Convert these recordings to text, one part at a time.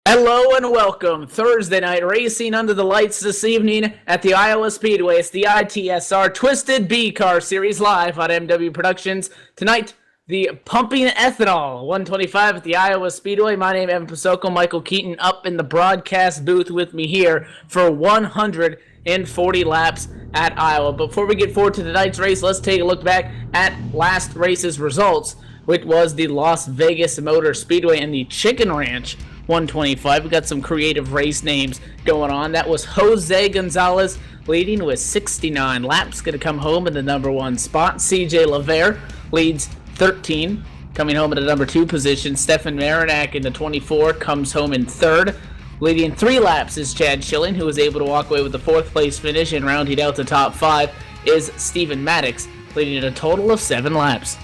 Hello and welcome. Thursday night racing under the lights this evening at the Iowa Speedway. It's the ITSR Twisted B Car Series live on MW Productions. Tonight, the Pumping Ethanol 125 at the Iowa Speedway. My name is Evan Pasoko. Michael Keaton up in the broadcast booth with me here for 140 laps at Iowa. Before we get forward to tonight's race, let's take a look back at last race's results, which was the Las Vegas Motor Speedway and the Chicken Ranch 125. We got some creative race names going on. That was Jose Gonzalez leading with 69 laps. Going to come home in the number one spot. CJ LaVere leads 13, coming home in the number two position. Stefan Marinak in the 24 comes home in third. Leading 3 laps is Chad Schilling, who was able to walk away with the fourth place finish, and rounding out the top 5 is Stephen Maddox, leading a total of 7 laps.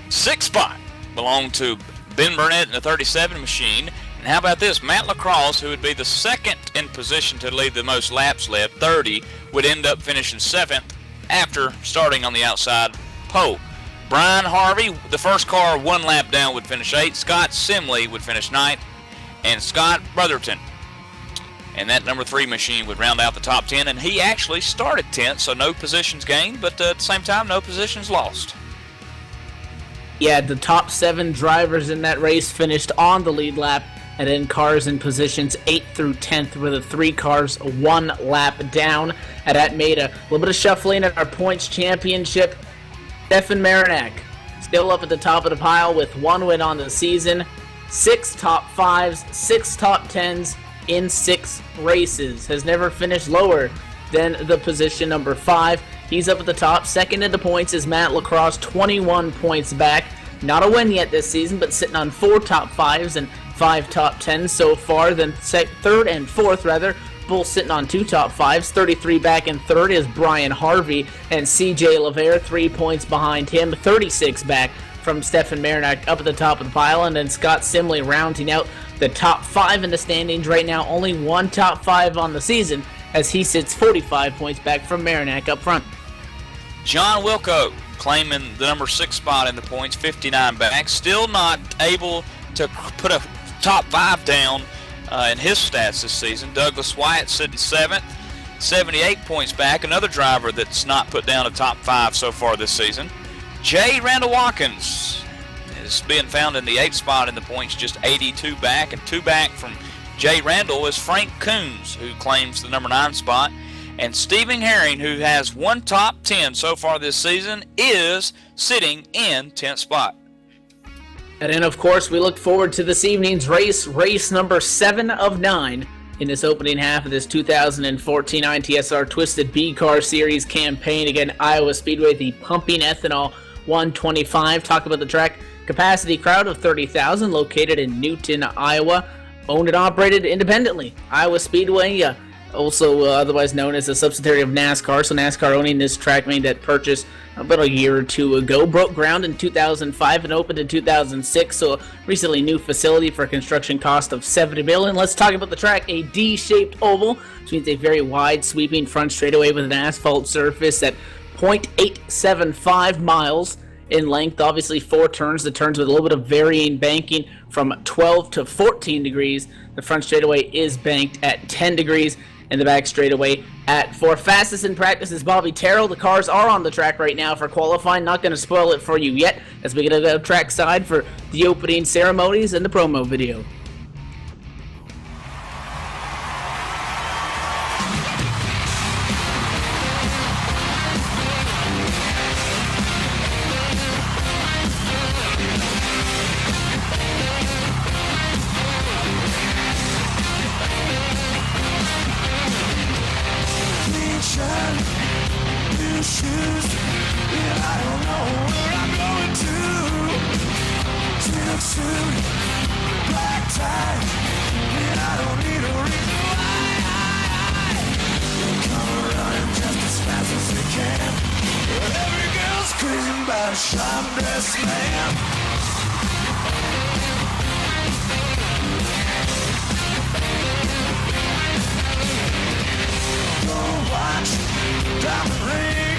Sixth spot belonged to Ben Burnett in the 37 machine. And how about this? Matt LaCrosse, who would be the second in position to lead the most laps led, 30, would end up finishing 7th after starting on the outside pole. Brian Harvey, the first car 1 lap down, would finish 8th. Scott Simley would finish 9th. And Scott Brotherton and that number 3 machine would round out the top 10. And he actually started 10th, so no positions gained, but at the same time, no positions lost. Yeah, the top 7 drivers in that race finished on the lead lap, and then cars in positions 8 through 10th were the 3 cars 1 lap down. And that made a little bit of shuffling at our points championship. Stefan Marinak still up at the top of the pile with 1 win on the season, 6 top 5s, 6 top 10s in 6 races. Has never finished lower than the position number 5. He's up at the top. Second in the points is Matt LaCrosse, 21 points back. Not a win yet this season, but sitting on 4 top 5s and 5 top 10s so far. Then third and fourth, both sitting on 2 top 5s. 33 back in third is Brian Harvey, and CJ LaVere 3 points behind him. 36 back from Stefan Marinak up at the top of the pile, and then Scott Simley rounding out the top 5 in the standings right now. Only 1 top 5 on the season, as he sits 45 points back from Marinak up front. John Wilco claiming the number 6 spot in the points, 59 back. Still not able to put a top 5 down in his stats this season. Douglas Wyatt sitting 7th, 78 points back. Another driver that's not put down a top 5 so far this season. J. Randall Watkins is being found in the 8th spot in the points, just 82 back. And 2 back from J. Randall is Frank Coons, who claims the number 9 spot. And Stephen Herring, who has 1 top 10 so far this season, is sitting in 10th spot. And then, of course, we look forward to this evening's race number 7 of 9 in this opening half of this 2014 ITSR Twisted B Car Series campaign. Again, Iowa Speedway, the Pumping Ethanol 125. Talk about the track capacity crowd of 30,000, located in Newton, Iowa. Owned and operated independently. Iowa Speedway, also otherwise known as a subsidiary of NASCAR. So NASCAR owning this track made that purchase about a year or 2 ago. Broke ground in 2005 and opened in 2006. So a recently new facility for a construction cost of $70 million. Let's talk about the track. A D-shaped oval, which means a very wide sweeping front straightaway with an asphalt surface at 0.875 miles in length. Obviously 4 turns. The turns with a little bit of varying banking from 12 to 14 degrees. The front straightaway is banked at 10 degrees. And the back straightaway at 4. Fastest in practice is Bobby Terrell. The cars are on the track right now for qualifying. Not going to spoil it for you yet, as we get to go track side for the opening ceremonies and the promo video. New shoes, yeah, I don't know where I'm going to. Silk suit, black tie, yeah, I don't need a reason why. They come running just as fast as they can. But every girl's crazy about a sharp-dressed man. Diamond ring,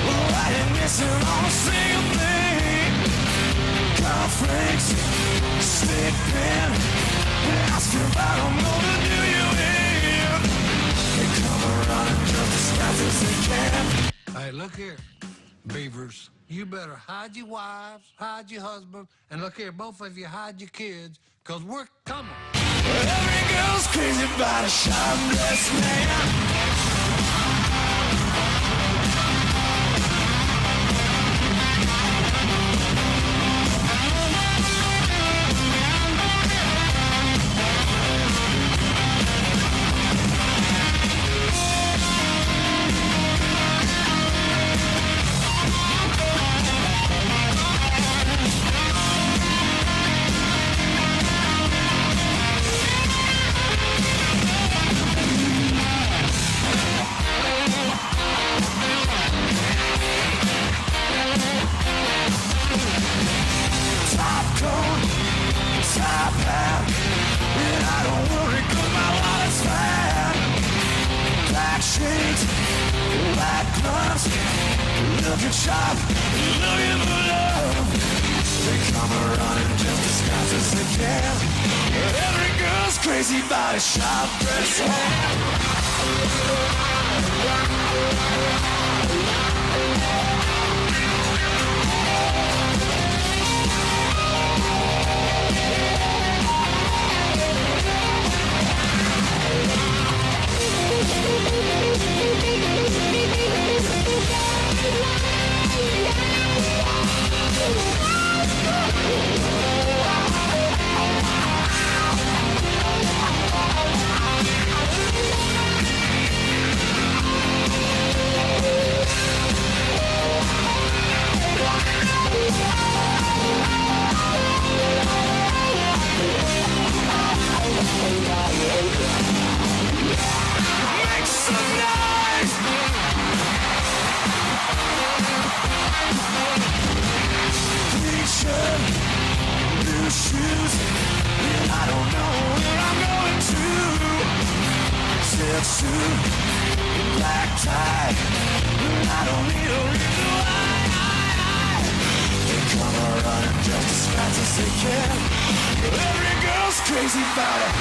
well, I ain't missing on a single thing. Cornflakes, stick pin, Ask if I don't know to do you in. They come running just as fast as they can. Hey, look here, beavers. You better hide your wives, hide your husband, and look here, both of you hide your kids, because we're coming. Every girl's crazy about a sharp-dressed man. Top hat, and I don't worry 'cause my wallet's fat. Black shades, black gloves, looking sharp, looking for love. They come running just as fast as they can. Every girl's crazy about a sharp dress hat. Make some noise! Clean shirt, new shoes, and I don't know where I'm going to. Silk suit, black tie, and I don't need a reason why. They come running just as fast as they can. Every girl's crazy about it.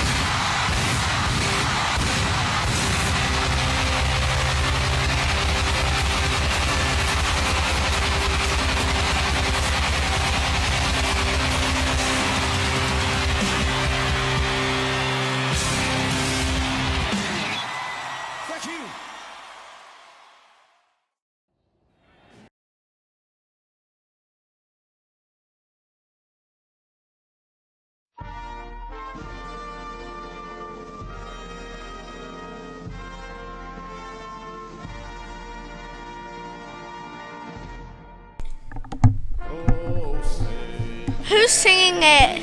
Who's singing it?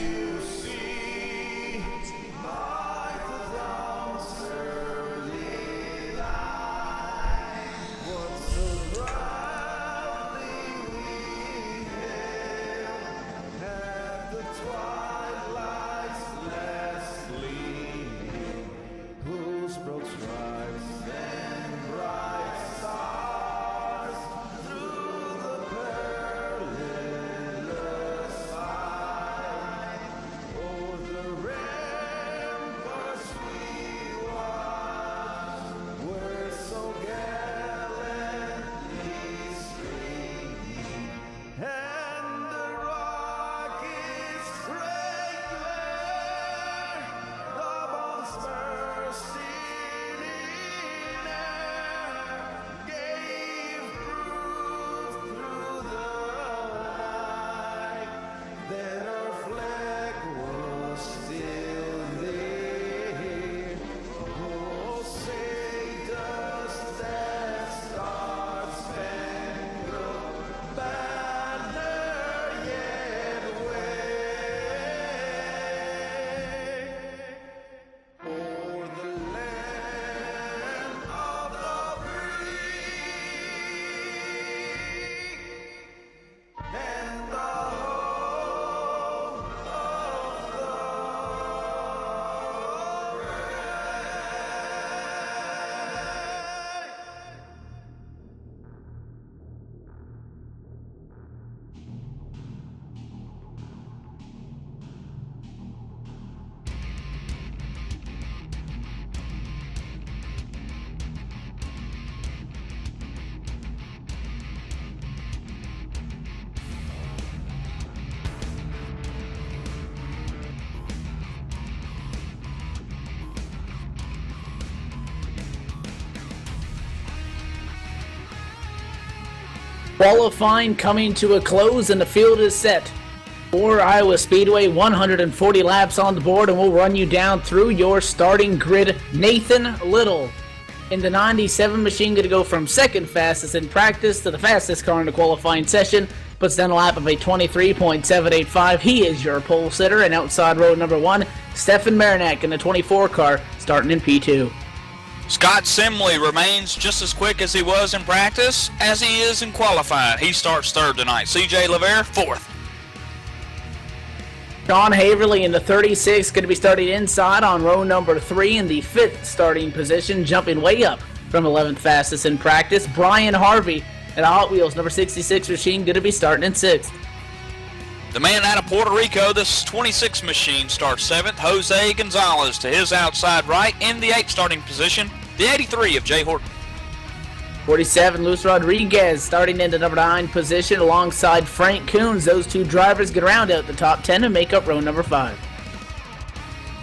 Qualifying coming to a close and the field is set. For Iowa Speedway, 140 laps on the board, and we'll run you down through your starting grid. Nathan Little in the 97 machine, going to go from second fastest in practice to the fastest car in the qualifying session. Puts down a lap of a 23.785. He is your pole sitter. And outside row number 1, Stefan Marinak in the 24 car, starting in P2. Scott Simley remains just as quick as he was in practice as he is in qualifying. He starts third tonight. CJ LeVere, fourth. Sean Haverly in the 36, going to be starting inside on row number 3 in the 5th starting position, jumping way up from 11th fastest in practice. Brian Harvey at a Hot Wheels number 66 machine, going to be starting in 6th. The man out of Puerto Rico, this 26 machine, starts 7th. Jose Gonzalez to his outside right in the 8th starting position. The 83 of Jay Horton. 47, Luis Rodriguez starting into number 9 position alongside Frank Coons. Those two drivers get round out the top 10 and make up row number 5.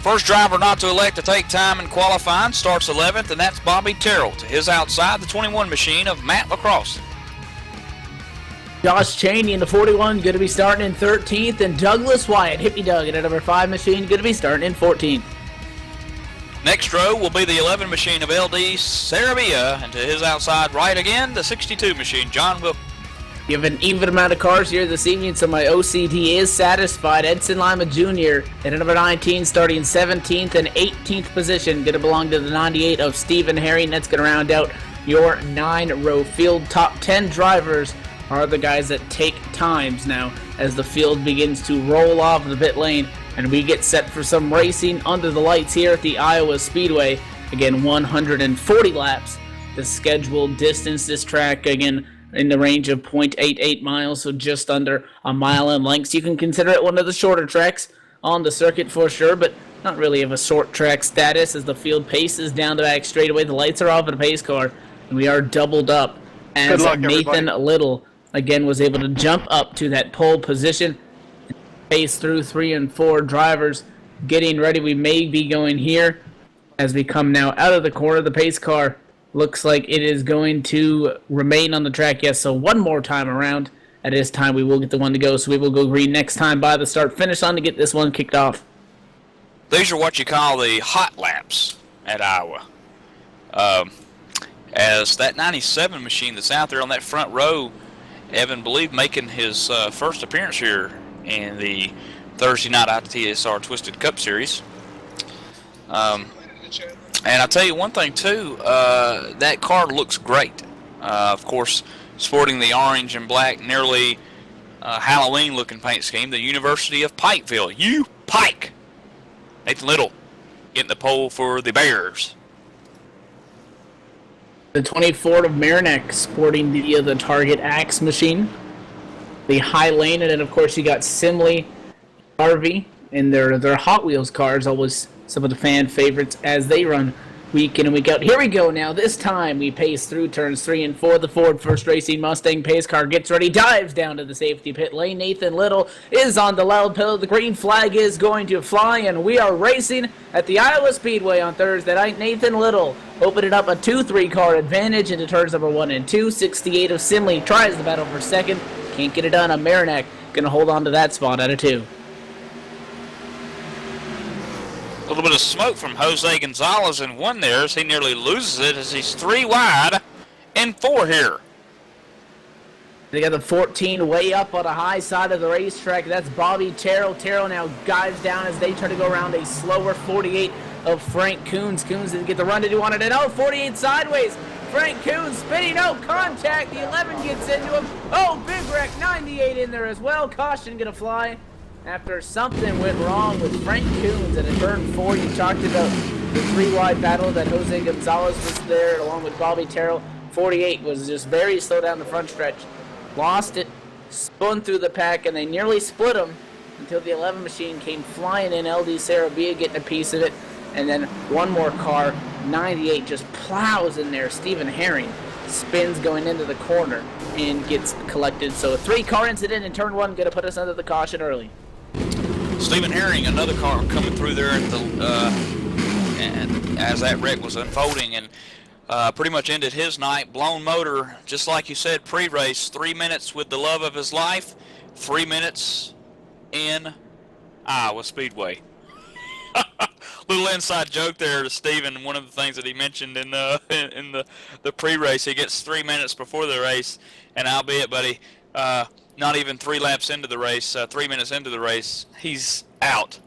First driver not to elect to take time in qualifying starts 11th, and that's Bobby Terrell to his outside, the 21 machine of Matt LaCrosse. Josh Chaney in the 41 going to be starting in 13th, and Douglas Wyatt, Hippie Doug in a number 5 machine, going to be starting in 14th. Next row will be the 11 machine of LD Sarabia, and to his outside right again, the 62 machine, John Wilk. You have an even amount of cars here this evening, so my OCD is satisfied. Edson Lima Jr. at number 19, starting 17th and 18th position, going to belong to the 98 of Stephen Herring. That's going to round out your 9-row field. Top 10 drivers are the guys that take times now as the field begins to roll off the pit lane, and we get set for some racing under the lights here at the Iowa Speedway. Again, 140 laps. The scheduled distance, this track, again, in the range of 0.88 miles, so just under a mile in length. So you can consider it one of the shorter tracks on the circuit for sure, but not really of a short track status as the field paces down the back straightaway. The lights are off at a pace car, and we are doubled up as Nathan Little, again, was able to jump up to that pole position, pace through 3 and 4 drivers getting ready. We may be going here as we come now out of the corner. The pace car looks like it is going to remain on the track. Yes, so one more time around. At this time, we will get the one to go, so we will go green next time by the start-finish line to get this one kicked off. These are what you call the hot laps at Iowa. As that 97 machine that's out there on that front row, Evan believe making his first appearance here in the Thursday night ITSR Twisted Cup Series. And I'll tell you one thing, too. That car looks great. Of course, sporting the orange and black, nearly Halloween-looking paint scheme, the University of Pikeville. Pike! Nathan Little getting the pole for the Bears. The 24 of Marinak sporting the Target Axe machine. The high lane, and then, of course, you got Simley, Harvey, and their Hot Wheels cars, always some of the fan favorites as they run week in and week out. Here we go now. This time we pace through turns 3 and 4. The Ford First Racing Mustang pace car gets ready, dives down to the safety pit lane. Nathan Little is on the loud pedal. The green flag is going to fly, and we are racing at the Iowa Speedway on Thursday night. Nathan Little opening up a 2-3 car advantage into turns number 1 and 2. 68 of Simley tries the battle for second. Can't get it done on Marinak. Going to hold on to that spot out of 2. A little bit of smoke from Jose Gonzalez in 1 there as he nearly loses it as he's 3 wide in 4 here. They got the 14 way up on the high side of the racetrack. That's Bobby Terrell. Terrell now dives down as they try to go around a slower 48 of Frank Coons. Coons didn't get the run that he wanted. And 48 sideways. Frank Coons spinning out contact. The 11 gets into him. Oh, big wreck. 98 in there as well. Caution going to fly after something went wrong with Frank Coons at a turn 4. You talked about the 3-wide battle that Jose Gonzalez was there along with Bobby Terrell. 48 was just very slow down the front stretch. Lost it, spun through the pack, and they nearly split him until the 11 machine came flying in. LD Sarabia getting a piece of it, and then one more car, 98, just plows in there. Stephen Herring spins going into the corner and gets collected. So a 3-car incident in turn 1 going to put us under the caution early. Stephen Herring, another car coming through there at the and as that wreck was unfolding, and pretty much ended his night. Blown motor, just like you said, pre-race, 3 minutes with the love of his life, 3 minutes in Iowa Speedway. Little inside joke there to Steven. One of the things that he mentioned in the pre-race, he gets 3 minutes before the race, and albeit, buddy, not even 3 laps into the race, 3 minutes into the race, he's out.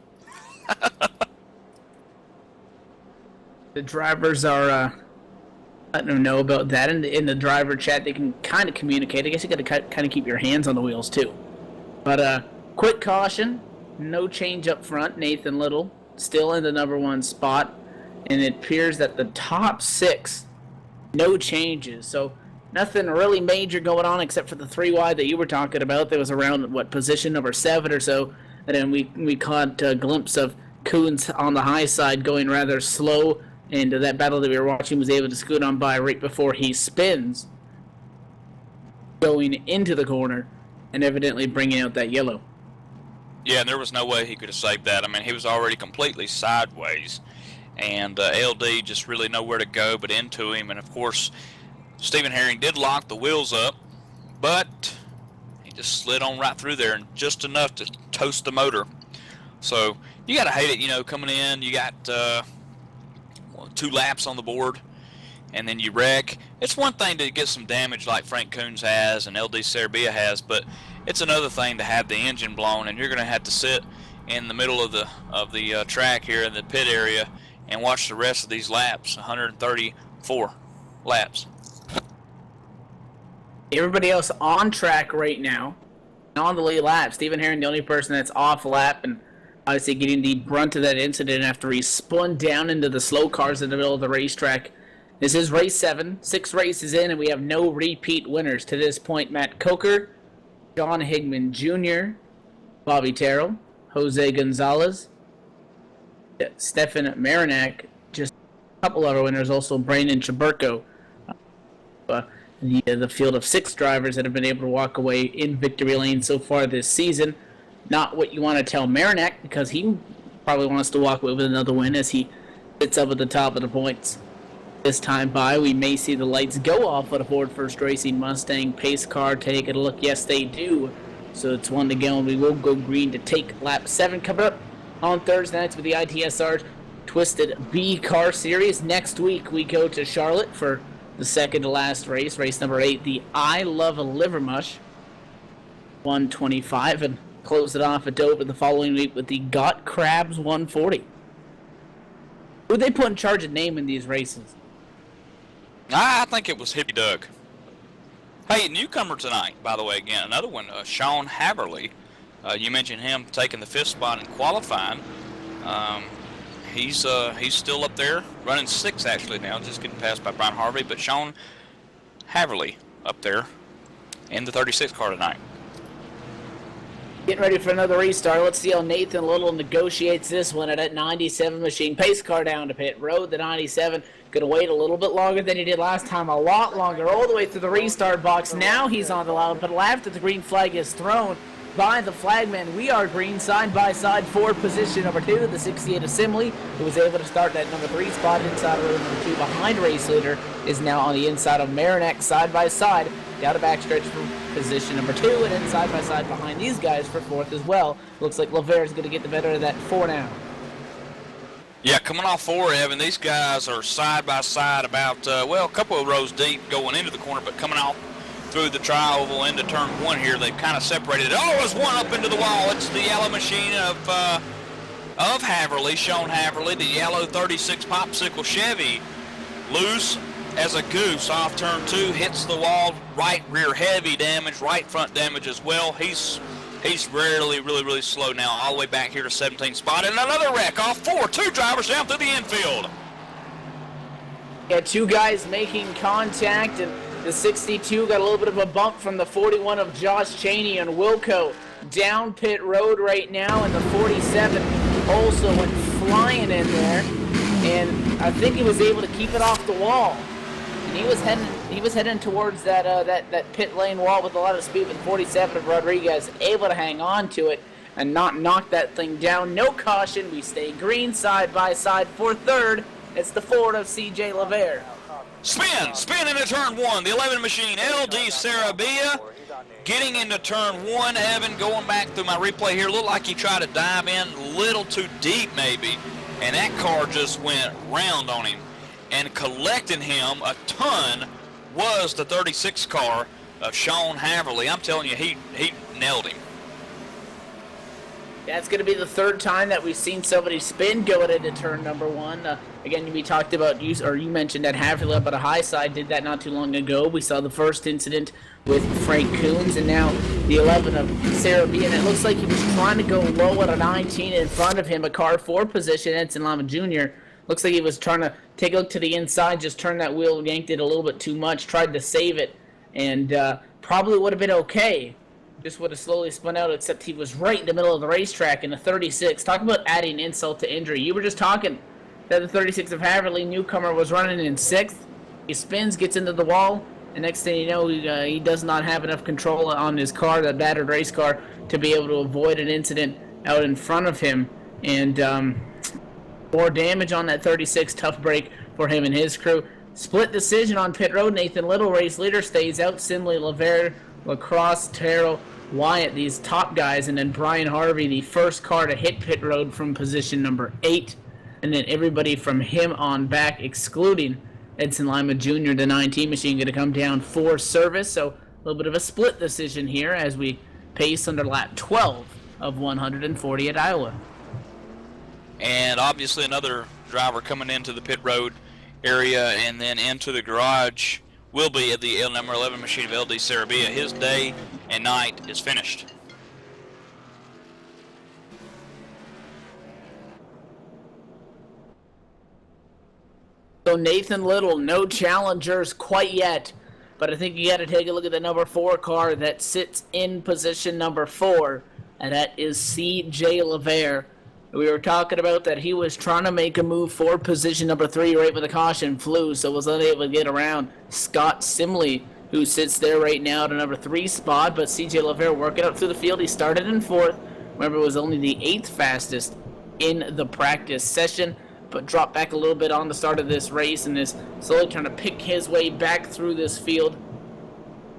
The drivers are letting them know about that. In the driver chat, they can kind of communicate. I guess you got to kind of keep your hands on the wheels too. But quick caution, no change up front. Nathan Little still in the number 1 spot, and it appears that the top 6, no changes. So nothing really major going on except for the 3 wide that you were talking about. That was around position number 7 or so, and then we caught a glimpse of Coons on the high side going rather slow, and that battle that we were watching was able to scoot on by right before he spins, going into the corner and evidently bringing out that yellow. Yeah, and there was no way he could have saved that. I mean, he was already completely sideways, and LD just really nowhere to go but into him. And, of course, Stephen Herring did lock the wheels up, but he just slid on right through there and just enough to toast the motor. So you got to hate it, coming in. You got 2 laps on the board, and then you wreck. It's one thing to get some damage like Frank Coons has and LD Serbia has, but it's another thing to have the engine blown, and you're going to have to sit in the middle of the track here in the pit area and watch the rest of these laps, 134 laps. Everybody else on track right now, on the lead lap. Stephen Herring, the only person that's off lap, and obviously getting the brunt of that incident after he spun down into the slow cars in the middle of the racetrack. This is race 7, 6 races in, and we have no repeat winners to this point. Matt Coker, John Higman Jr., Bobby Terrell, Jose Gonzalez, Stefan Marinak, just a couple other winners, also Brandon Chaburko. The field of 6 drivers that have been able to walk away in victory lane so far this season. Not what you want to tell Marinak, because he probably wants to walk away with another win as he sits up at the top of the points. This time by, we may see the lights go off at a Ford First Racing Mustang pace car. Take a look. Yes, they do. So it's 1 to go, and we will go green to take lap 7. Coming up on Thursday nights with the ITSR Twisted B Car Series. Next week, we go to Charlotte for the second to last race, race number 8, the I Love Livermush 125, and close it off at Dover the following week with the Got Crabs 140. Who they put in charge of naming these races? I think it was Hippie Doug. Hey, newcomer tonight, by the way, again, another one, Sean Haverly. You mentioned him taking the 5th spot in qualifying. He's still up there, running 6th actually now, just getting passed by Brian Harvey. But Sean Haverly up there in the 36th car tonight. Getting ready for another restart. Let's see how Nathan Little negotiates this one at that 97 machine. Pace car down to pit road. The 97 going to wait a little bit longer than he did last time. A lot longer. All the way through the restart box. Now he's on the line. But after the green flag is thrown by the flagman, we are green side by side for position number 2. The 68 Assembly, who was able to start that number 3 spot inside of row number 2 behind race leader, is now on the inside of Marinak side by side. Down a backstretch for position number 2, and then side by side behind these guys for 4th as well. Looks like Lavere is going to get the better of that 4 now. Yeah, coming off 4, Evan, these guys are side by side about, a couple of rows deep going into the corner, but coming off through the tri-oval into turn 1 here, they've kind of separated. Oh, there's one up into the wall. It's the yellow machine of Haverly, Sean Haverly, the yellow 36 Popsicle Chevy, loose as a goose off turn 2, hits the wall, right rear heavy damage, right front damage as well. He's really slow now, all the way back here to 17th spot. And another wreck off 4, 2 drivers down through the infield. Yeah, 2 guys making contact, and the 62 got a little bit of a bump from the 41 of Josh Cheney and Wilco down pit road right now, and the 47 also went flying in there, and I think he was able to keep it off the wall. And he was heading towards that pit lane wall with a lot of speed, with 47 of Rodriguez able to hang on to it and not knock that thing down. No caution. We stay green side by side for 3rd. It's the Ford of CJ Lavere. Spin into turn 1. The 11 machine, LD Sarabia, getting into turn 1. Evan, going back through my replay here, looked like he tried to dive in a little too deep maybe, and that car just went round on him. And collecting him a ton was the 36 car of Sean Haverly. I'm telling you, he nailed him. That's going to be the third time that we've seen somebody spin going into turn number 1. Again, we talked about, you mentioned that Haverly up at a high side did that not too long ago. We saw the first incident with Frank Coons, and now the 11 of Sarah B. And it looks like he was trying to go low at a 19 in front of him, a car 4 position, Edson Lama Jr. Looks like he was trying to take a look to the inside, just turned that wheel, yanked it a little bit too much, tried to save it, and probably would have been okay. Just would have slowly spun out, except he was right in the middle of the racetrack in the 36. Talk about adding insult to injury. You were just talking that the 36 of Haverly, newcomer, was running in 6th. He spins, gets into the wall, and next thing you know, he does not have enough control on his car, that battered race car, to be able to avoid an incident out in front of him. And more damage on that 36, tough break for him and his crew. Split decision on pit road. Nathan Little, race leader, stays out. Simley, Laverne, Lacrosse, Terrell, Wyatt, these top guys, and then Brian Harvey, the first car to hit pit road from position number 8, and then everybody from him on back, excluding Edson Lima Jr., the 19 machine, going to come down for service. So a little bit of a split decision here as we pace under lap 12 of 140 at Iowa. And obviously another driver coming into the pit road area and then into the garage will be at the number 11 machine of LD Sarabia. His day and night is finished. So Nathan Little, no challengers quite yet, but I think you got to take a look at the number 4 car that sits in position number 4, and that is C.J. Lavere. We were talking about that he was trying to make a move for position number 3 right when the caution flew, so was unable to get around Scott Simley, who sits there right now at a number 3 spot, but C.J. Lavere working up through the field. He started in 4th. Remember, it was only the 8th fastest in the practice session, but dropped back a little bit on the start of this race and is slowly trying to pick his way back through this field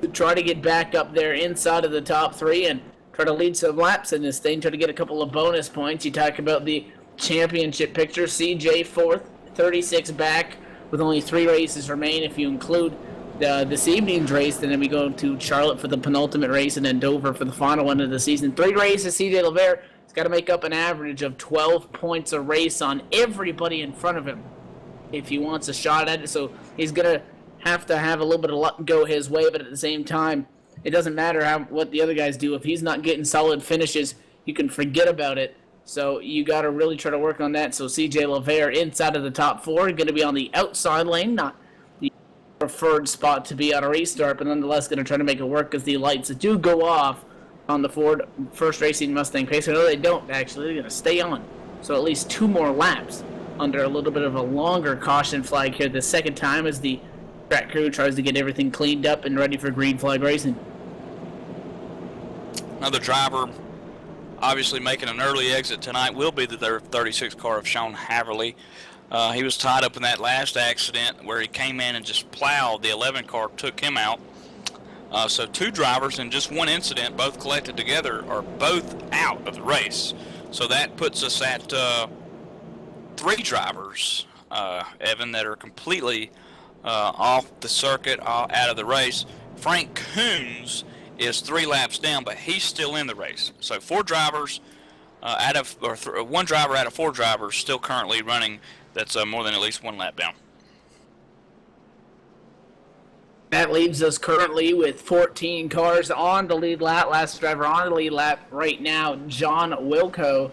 to try to get back up there inside of the top 3 and try to lead some laps in this thing, try to get a couple of bonus points. You talk about the championship picture. CJ 4th, 36 back with only 3 races remain if you include this evening's race. And then we go to Charlotte for the penultimate race and then Dover for the final one of the season. 3 races, CJ Lavere has got to make up an average of 12 points a race on everybody in front of him if he wants a shot at it. So he's going to have a little bit of luck go his way, but at the same time, it doesn't matter what the other guys do. If he's not getting solid finishes, you can forget about it. So you got to really try to work on that. So CJ Lavere inside of the top 4, going to be on the outside lane, not the preferred spot to be on a restart, but nonetheless going to try to make it work because the lights do go off on the Ford First Racing Mustang Pacer. No, they don't, actually. They're going to stay on. So at least 2 more laps under a little bit of a longer caution flag here. The second time as the track crew tries to get everything cleaned up and ready for green flag racing. Another driver obviously making an early exit tonight will be the 36 car of Sean Haverly. He was tied up in that last accident where he came in and just plowed. The 11 car took him out. So 2 drivers in just 1 incident, both collected together, are both out of the race. So that puts us at 3 drivers, Evan, that are completely off the circuit, out of the race. Frank Coons is 3 laps down, but he's still in the race. So 4 drivers one driver out of 4 drivers still currently running. That's more than at least 1 lap down. That leaves us currently with 14 cars on the lead lap. Last driver on the lead lap right now, John Wilco,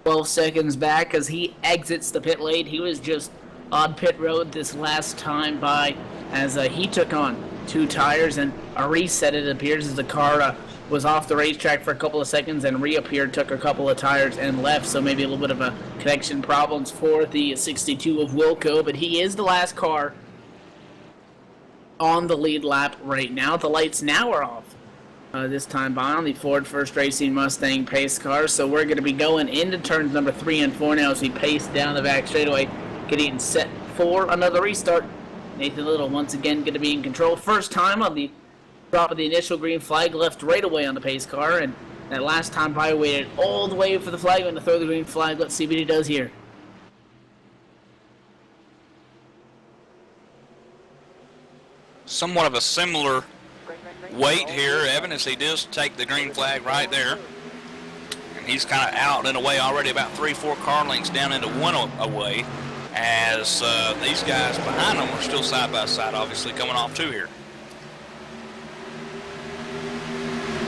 12 seconds back as he exits the pit lane. He was just on pit road this last time by as he took on 2 tires and a reset. It appears as the car was off the racetrack for a couple of seconds and reappeared, took a couple of tires and left. So maybe a little bit of a connection problems for the 62 of Wilco, but he is the last car on the lead lap right now. The lights now are off this time by on the Ford First Racing Mustang pace car. So we're going to be going into turns number 3 and 4 now as we pace down the back straightaway, getting set for another restart. Nathan Little once again going to be in control. First time on the drop of the initial green flag, left right away on the pace car, and that last time by waited all the way for the flag and to throw the green flag. Let's see what he does here. Somewhat of a similar wait here, Evan, as he does take the green flag right there. And he's kind of out and away already, about 3-4 car lengths down into one away, as these guys behind them are still side by side, obviously coming off two here.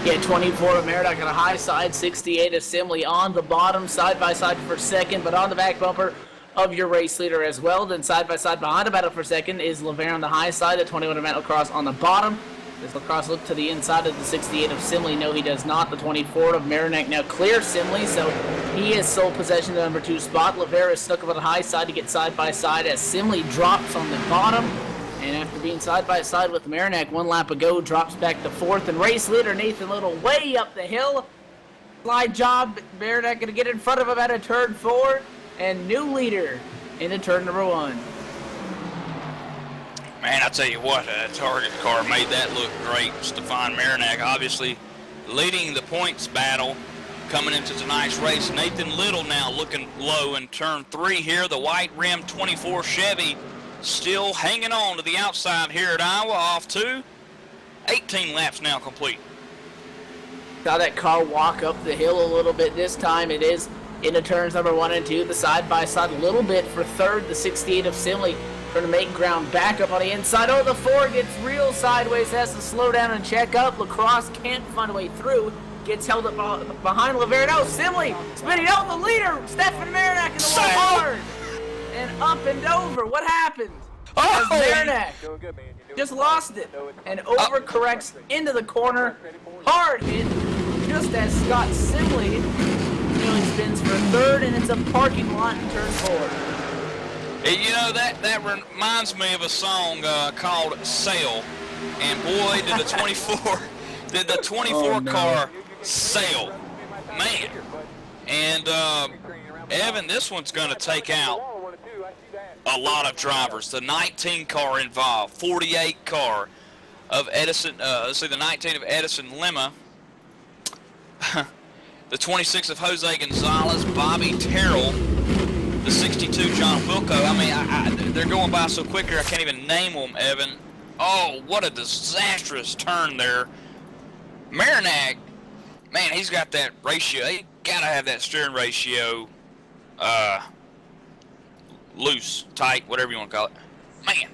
Yeah, 24 of Meridoc on a high side, 68 of Simley on the bottom, side by side for second, but on the back bumper of your race leader as well. Then side by side behind the battle for second is LeVere on the high side, the 21 of Lacrosse on the bottom. Does Lacrosse look to the inside of the 68 of Simley? No, he does not. The 24 of Marinac now clears Simley, so he has sole possession of the number 2 spot. LeVere is stuck up on the high side to get side by side as Simley drops on the bottom. And after being side by side with Marinac, 1 lap ago, drops back to 4th. And race leader Nathan Little way up the hill. Slide job. Marinac going to get in front of him at a turn 4. And new leader into turn number 1. Man, I tell you what, a Target car made that look great. Stefan Marinac obviously leading the points battle coming into tonight's race. Nathan Little now looking low in turn 3 here. The white rim 24 Chevy still hanging on to the outside here at Iowa, off 2. 18 laps now complete. Saw that car walk up the hill a little bit this time. It is into turns number 1 and 2. The side-by-side a little bit for 3rd. The 68 of Simley trying to make ground back up on the inside. Oh, the 4 gets real sideways. Has to slow down and check up. Lacrosse can't find a way through. Gets held up behind LeVere. No, Simley spinning out the leader. Stefan Marinac in the wall hard. And up and over. What happened? Oh! As Marinac just lost it and overcorrects into the corner. Hard hit. Just as Scott Simley nearly spins for 3rd, and it's a parking lot in turn 4. You know, that reminds me of a song called Sail. And boy, did the 24 car sail. Man. And Evan, this one's going to take out a lot of drivers. The 19 car involved, 48 car of Edison, let's see, the 19 of Edison Lima, the 26 of Jose Gonzalez, Bobby Terrell, the 62 John Wilco. I mean, they're going by so quick here, I can't even name them, Evan. Oh, what a disastrous turn there. Marinac, man, he's got that ratio. He got to have that steering ratio loose, tight, whatever you want to call it. Man.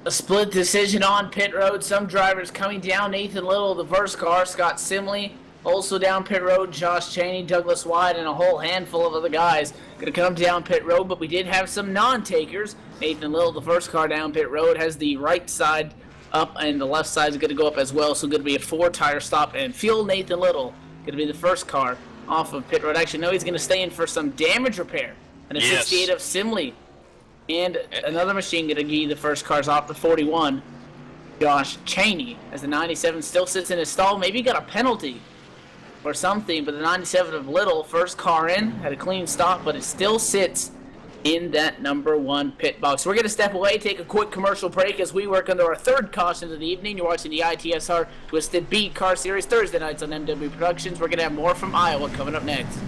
A split decision on pit road. Some drivers coming down. Nathan Little, the first car. Scott Simley, also down pit road. Josh Chaney, Douglas White, and a whole handful of other guys going to come down pit road. But we did have some non-takers. Nathan Little, the first car down pit road, has the right side up, and the left side is going to go up as well. So going to be a 4-tire stop and fuel. Nathan Little going to be the first car off of pit road. Actually, no, he's going to stay in for some damage repair. And a 68 of Simley. And another machine going to be the first cars off the 41. Josh Chaney, as the 97 still sits in his stall. Maybe he got a penalty or something, but the 97 of Little, first car in, had a clean stop, but it still sits in that number 1 pit box. We're going to step away, take a quick commercial break as we work under our 3rd caution of the evening. You're watching the ITSR Twisted Beat Car Series Thursday nights on MW Productions. We're going to have more from Iowa coming up next.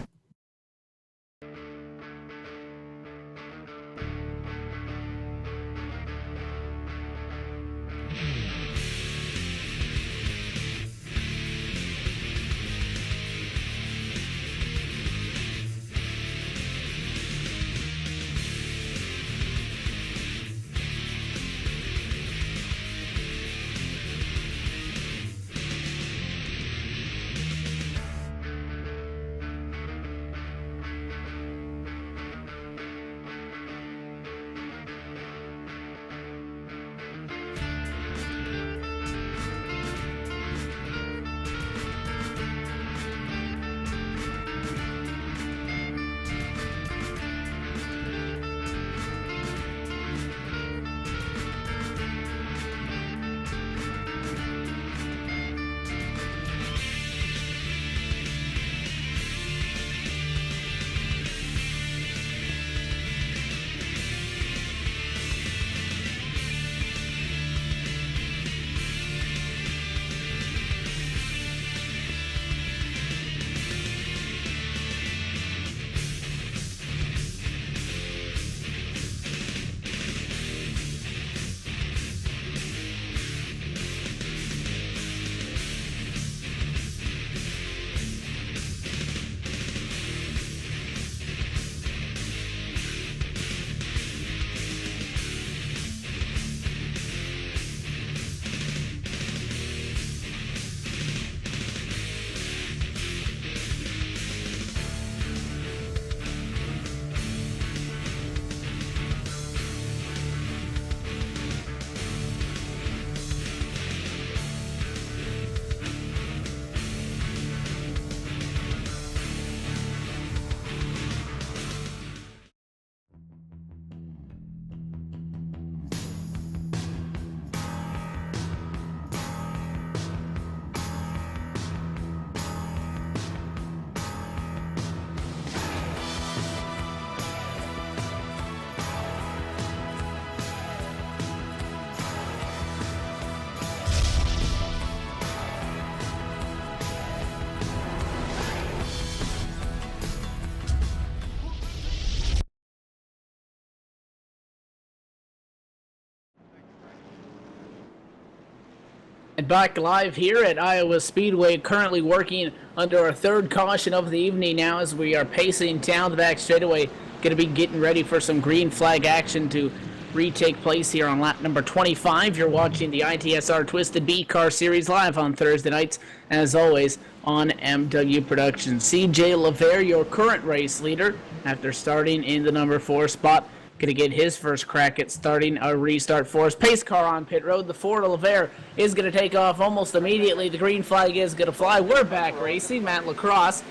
And back live here at Iowa Speedway, currently working under our third caution of the evening now as we are pacing down the back straightaway. Going to be getting ready for some green flag action to retake place here on lap number 25. You're watching the ITSR Twisted B Car Series live on Thursday nights, as always, on MW Productions. CJ LaVere, your current race leader, after starting in the number 4 spot. Going to get his first crack at starting a restart for his pace car on pit road. The Ford LaVere is going to take off almost immediately. The green flag is going to fly. We're back racing. Matt Lacrosse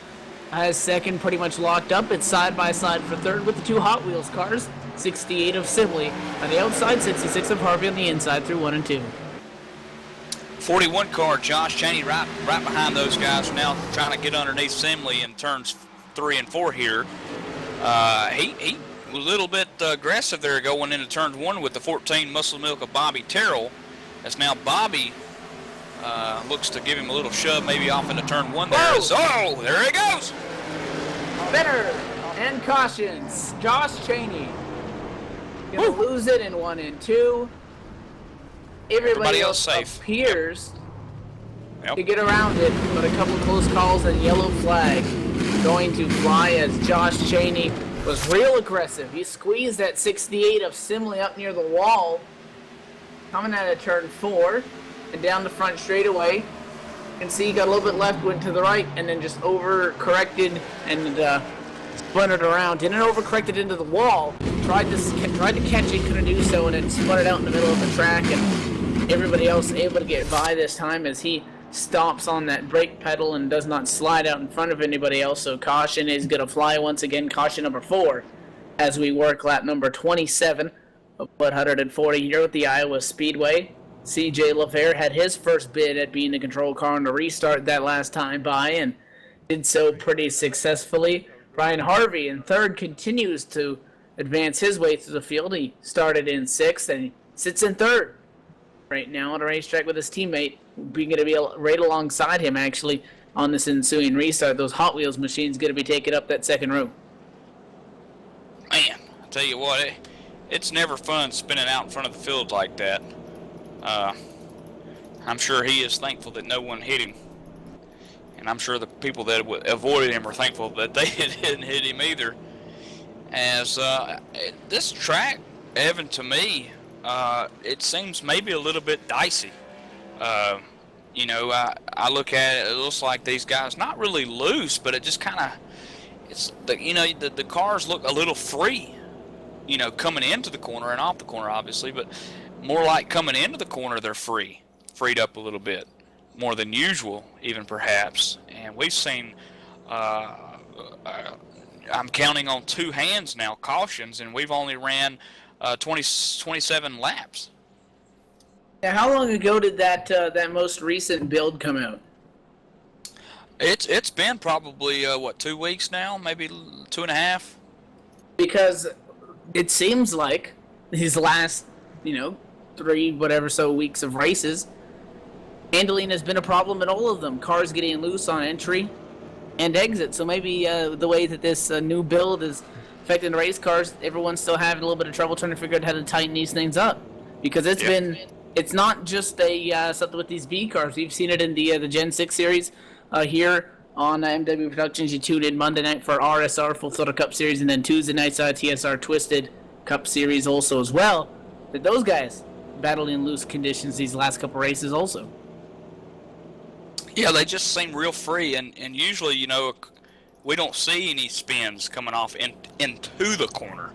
has second pretty much locked up. It's side by side for third with the 2 Hot Wheels cars. 68 of Sibley on the outside, 66 of Harvey on the inside through 1 and 2. 41 car, Josh Cheney right behind those guys, now trying to get underneath Simley in turns 3 and 4 here. He was a little bit aggressive there going into turn 1 with the 14 Muscle Milk of Bobby Terrell. As now Bobby looks to give him a little shove maybe off into turn 1 there. Oh, there he goes! Better and cautions. Josh Cheney gonna lose it in 1 and 2. Everybody else safe. Appears to get around it, but a couple close calls and yellow flag going to fly as Josh Cheney was real aggressive. He squeezed that 68 of Simley up near the wall, coming out of turn 4 and down the front straightaway. You can see he got a little bit left, went to the right, and then just over-corrected and splintered around. Didn't overcorrected into the wall. Tried to catch it, couldn't do so, and then spun it out in the middle of the track. And everybody else able to get by this time as he stops on that brake pedal and does not slide out in front of anybody else. So caution is going to fly once again. Caution number 4 as we work lap number 27 of 140 here at the Iowa Speedway. CJ LaVere had his first bid at being the control car on the restart that last time by and did so pretty successfully. Brian Harvey in third continues to advance his way through the field. He started in 6th and he sits in 3rd right now on a racetrack with his teammate. We're going to be right alongside him actually on this ensuing restart. Those Hot Wheels machines going to be taking up that second row. Man, I tell you what, it's never fun spinning out in front of the field like that. I'm sure he is thankful that no one hit him. And I'm sure the people that avoided him are thankful that they didn't hit him either. As this track, Evan, to me, it seems maybe a little bit dicey. I look at it, it looks like these guys, not really loose, but it just kind of, the cars look a little free, coming into the corner and off the corner, obviously, but more like coming into the corner, they're freed up a little bit, more than usual, even perhaps. And we've seen, I'm counting on 2 hands now, cautions, and we've only ran 27 laps. Yeah, how long ago did that most recent build come out? It's been probably 2 weeks now, maybe 2.5. Because it seems like his last 3 whatever so weeks of races, handling has been a problem in all of them. Cars getting loose on entry and exit. So maybe the way that this new build is affecting the race cars, everyone's still having a little bit of trouble trying to figure out how to tighten these things up. Because it's not just something with these B cars. We've seen it in the Gen 6 series here on MW Productions. You tune in Monday night for RSR Full Throttle Cup Series, and then Tuesday nights TSR Twisted Cup Series also as well. But those guys battling loose conditions these last couple races also. Yeah, they just seem real free, and usually, we don't see any spins coming off into the corner.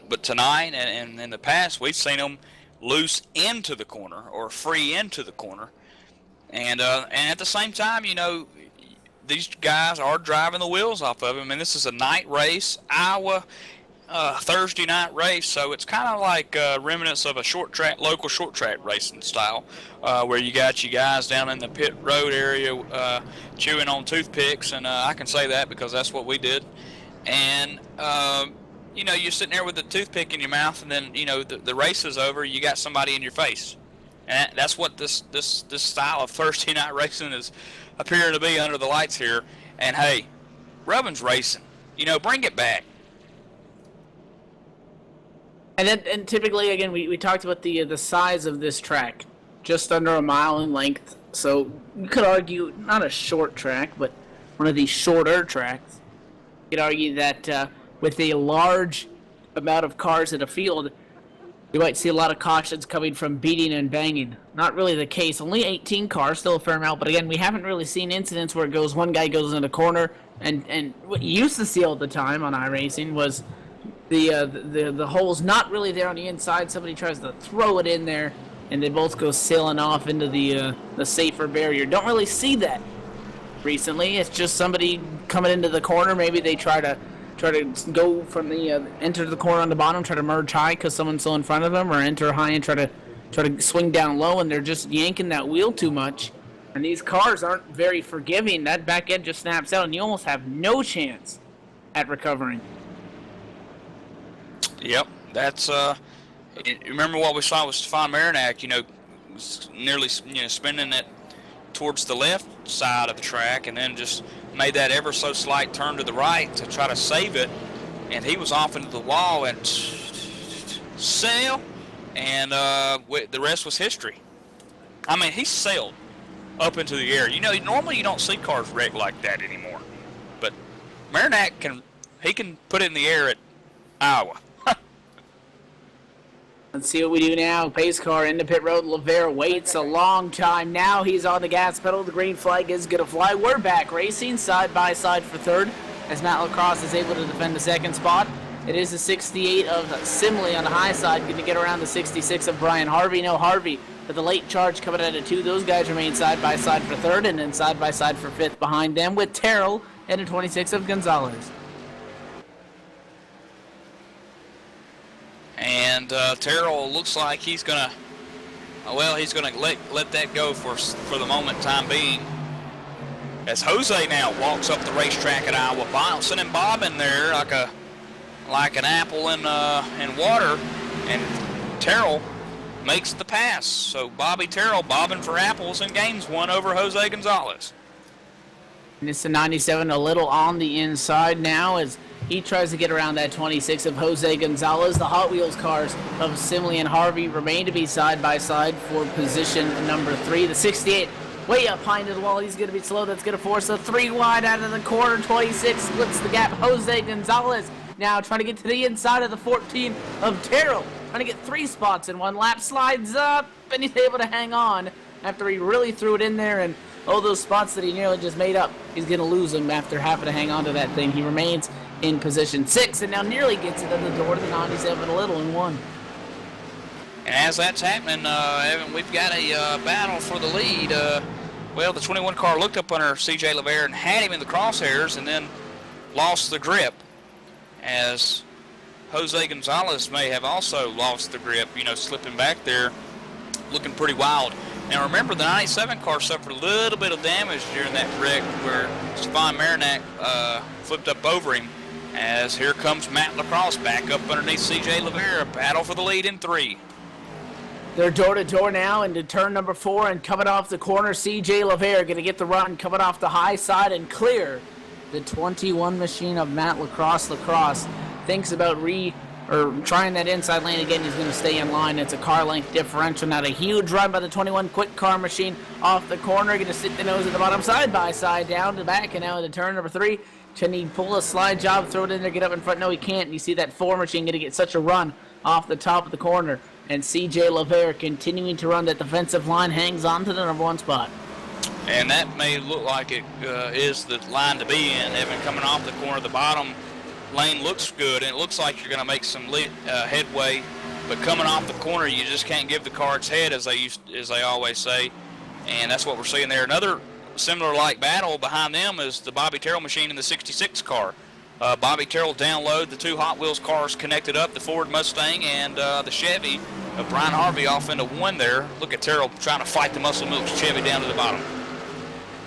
But tonight and in the past, we've seen them loose into the corner or free into the corner. And at the same time, these guys are driving the wheels off of them. And this is a night race, Iowa Thursday night race, so it's kind of like remnants of a local short track racing style, where you got you guys down in the pit road area chewing on toothpicks, and I can say that because that's what we did. And you're sitting there with the toothpick in your mouth, and then the race is over. You got somebody in your face, and that's what this style of Thursday night racing is appearing to be under the lights here. And hey, Rubbin's racing, bring it back. And typically, again, we talked about the size of this track, just under a mile in length. So you could argue not a short track, but one of these shorter tracks. You could argue that with a large amount of cars in a field, you might see a lot of cautions coming from beating and banging. Not really the case. Only 18 cars, still a fair amount. But again, we haven't really seen incidents where one guy goes in a corner, and what you used to see all the time on iRacing was the hole's not really there on the inside. Somebody tries to throw it in there, and they both go sailing off into the safer barrier. Don't really see that recently. It's just somebody coming into the corner. Maybe they try to go from the enter the corner on the bottom, try to merge high because someone's still in front of them, or enter high and try to swing down low, and they're just yanking that wheel too much. And these cars aren't very forgiving. That back end just snaps out, and you almost have no chance at recovering. Yep, that's remember what we saw with Stefan Marinac, nearly spinning it towards the left side of the track, and then just made that ever so slight turn to the right to try to save it, and he was off into the wall and sail, and the rest was history. I mean, he sailed up into the air. Normally you don't see cars wreck like that anymore, but Marinac can put it in the air at Iowa. Let's see what we do now. Pace car into pit road. LeVere waits a long time. Now he's on the gas pedal. The green flag is going to fly. We're back racing side by side for third as Matt Lacrosse is able to defend the second spot. It is the 68 of Simley on the high side. Going to get around the 66 of Brian Harvey. No Harvey, but the late charge coming out of 2. Those guys remain side by side for third, and then side by side for fifth behind them with Terrell and the 26 of Gonzalez. And Terrell looks like he's gonna let that go for the moment, time being. As Jose now walks up the racetrack at Iowa, bouncing and bobbing there like an apple in water, and Terrell makes the pass. So Bobby Terrell bobbing for apples in games 1 over Jose Gonzalez. And it's the 97 a little on the inside now as he tries to get around that 26 of Jose Gonzalez. The Hot Wheels cars of Simley and Harvey remain to be side by side for position number 3. The 68 way up high into the wall. He's going to be slow. That's going to force a 3 wide out of the corner. 26 splits the gap. Jose Gonzalez now trying to get to the inside of the 14 of Terrell. Trying to get 3 spots in 1 lap. Slides up, and he's able to hang on after he really threw it in there, and all those spots that he nearly just made up, he's going to lose them after having to hang on to that thing. He remains in position 6 and now nearly gets it at the door to the 97 a little in 1. And as that's happening, Evan, we've got a battle for the lead. The 21 car looked up under C.J. LeVere and had him in the crosshairs and then lost the grip, as Jose Gonzalez may have also lost the grip, slipping back there, looking pretty wild. Now remember, the 97 car suffered a little bit of damage during that wreck where Stefan Marinac flipped up over him, as here comes Matt Lacrosse back up underneath C.J. LeVere, a battle for the lead in 3. They're door-to-door now into turn number 4, and coming off the corner, C.J. LeVere going to get the run, coming off the high side and clear the 21 machine of Matt Lacrosse. Lacrosse thinks about trying that inside lane again. He's going to stay in line. It's a car length differential. Not a huge run by the 21 quick car machine off the corner. Going to stick the nose at the bottom, side by side, down to the back, and now into turn number 3. Can he pull a slide job, throw it in there, get up in front? No, he can't. And you see that 4 machine going to get such a run off the top of the corner. And C.J. LeVere continuing to run that defensive line, hangs on to the number 1 spot. And that may look like it is the line to be in. Evan, coming off the corner, the bottom lane looks good, and it looks like you're going to make some headway. But coming off the corner, you just can't give the car its head, as they always say. And that's what we're seeing there. Another similar like battle behind them is the Bobby Terrell machine in the 66 car. Bobby Terrell down low, the 2 Hot Wheels cars connected up, the Ford Mustang and the Chevy of Brian Harvey off into 1 there. Look at Terrell trying to fight the Muscle Milk Chevy down to the bottom.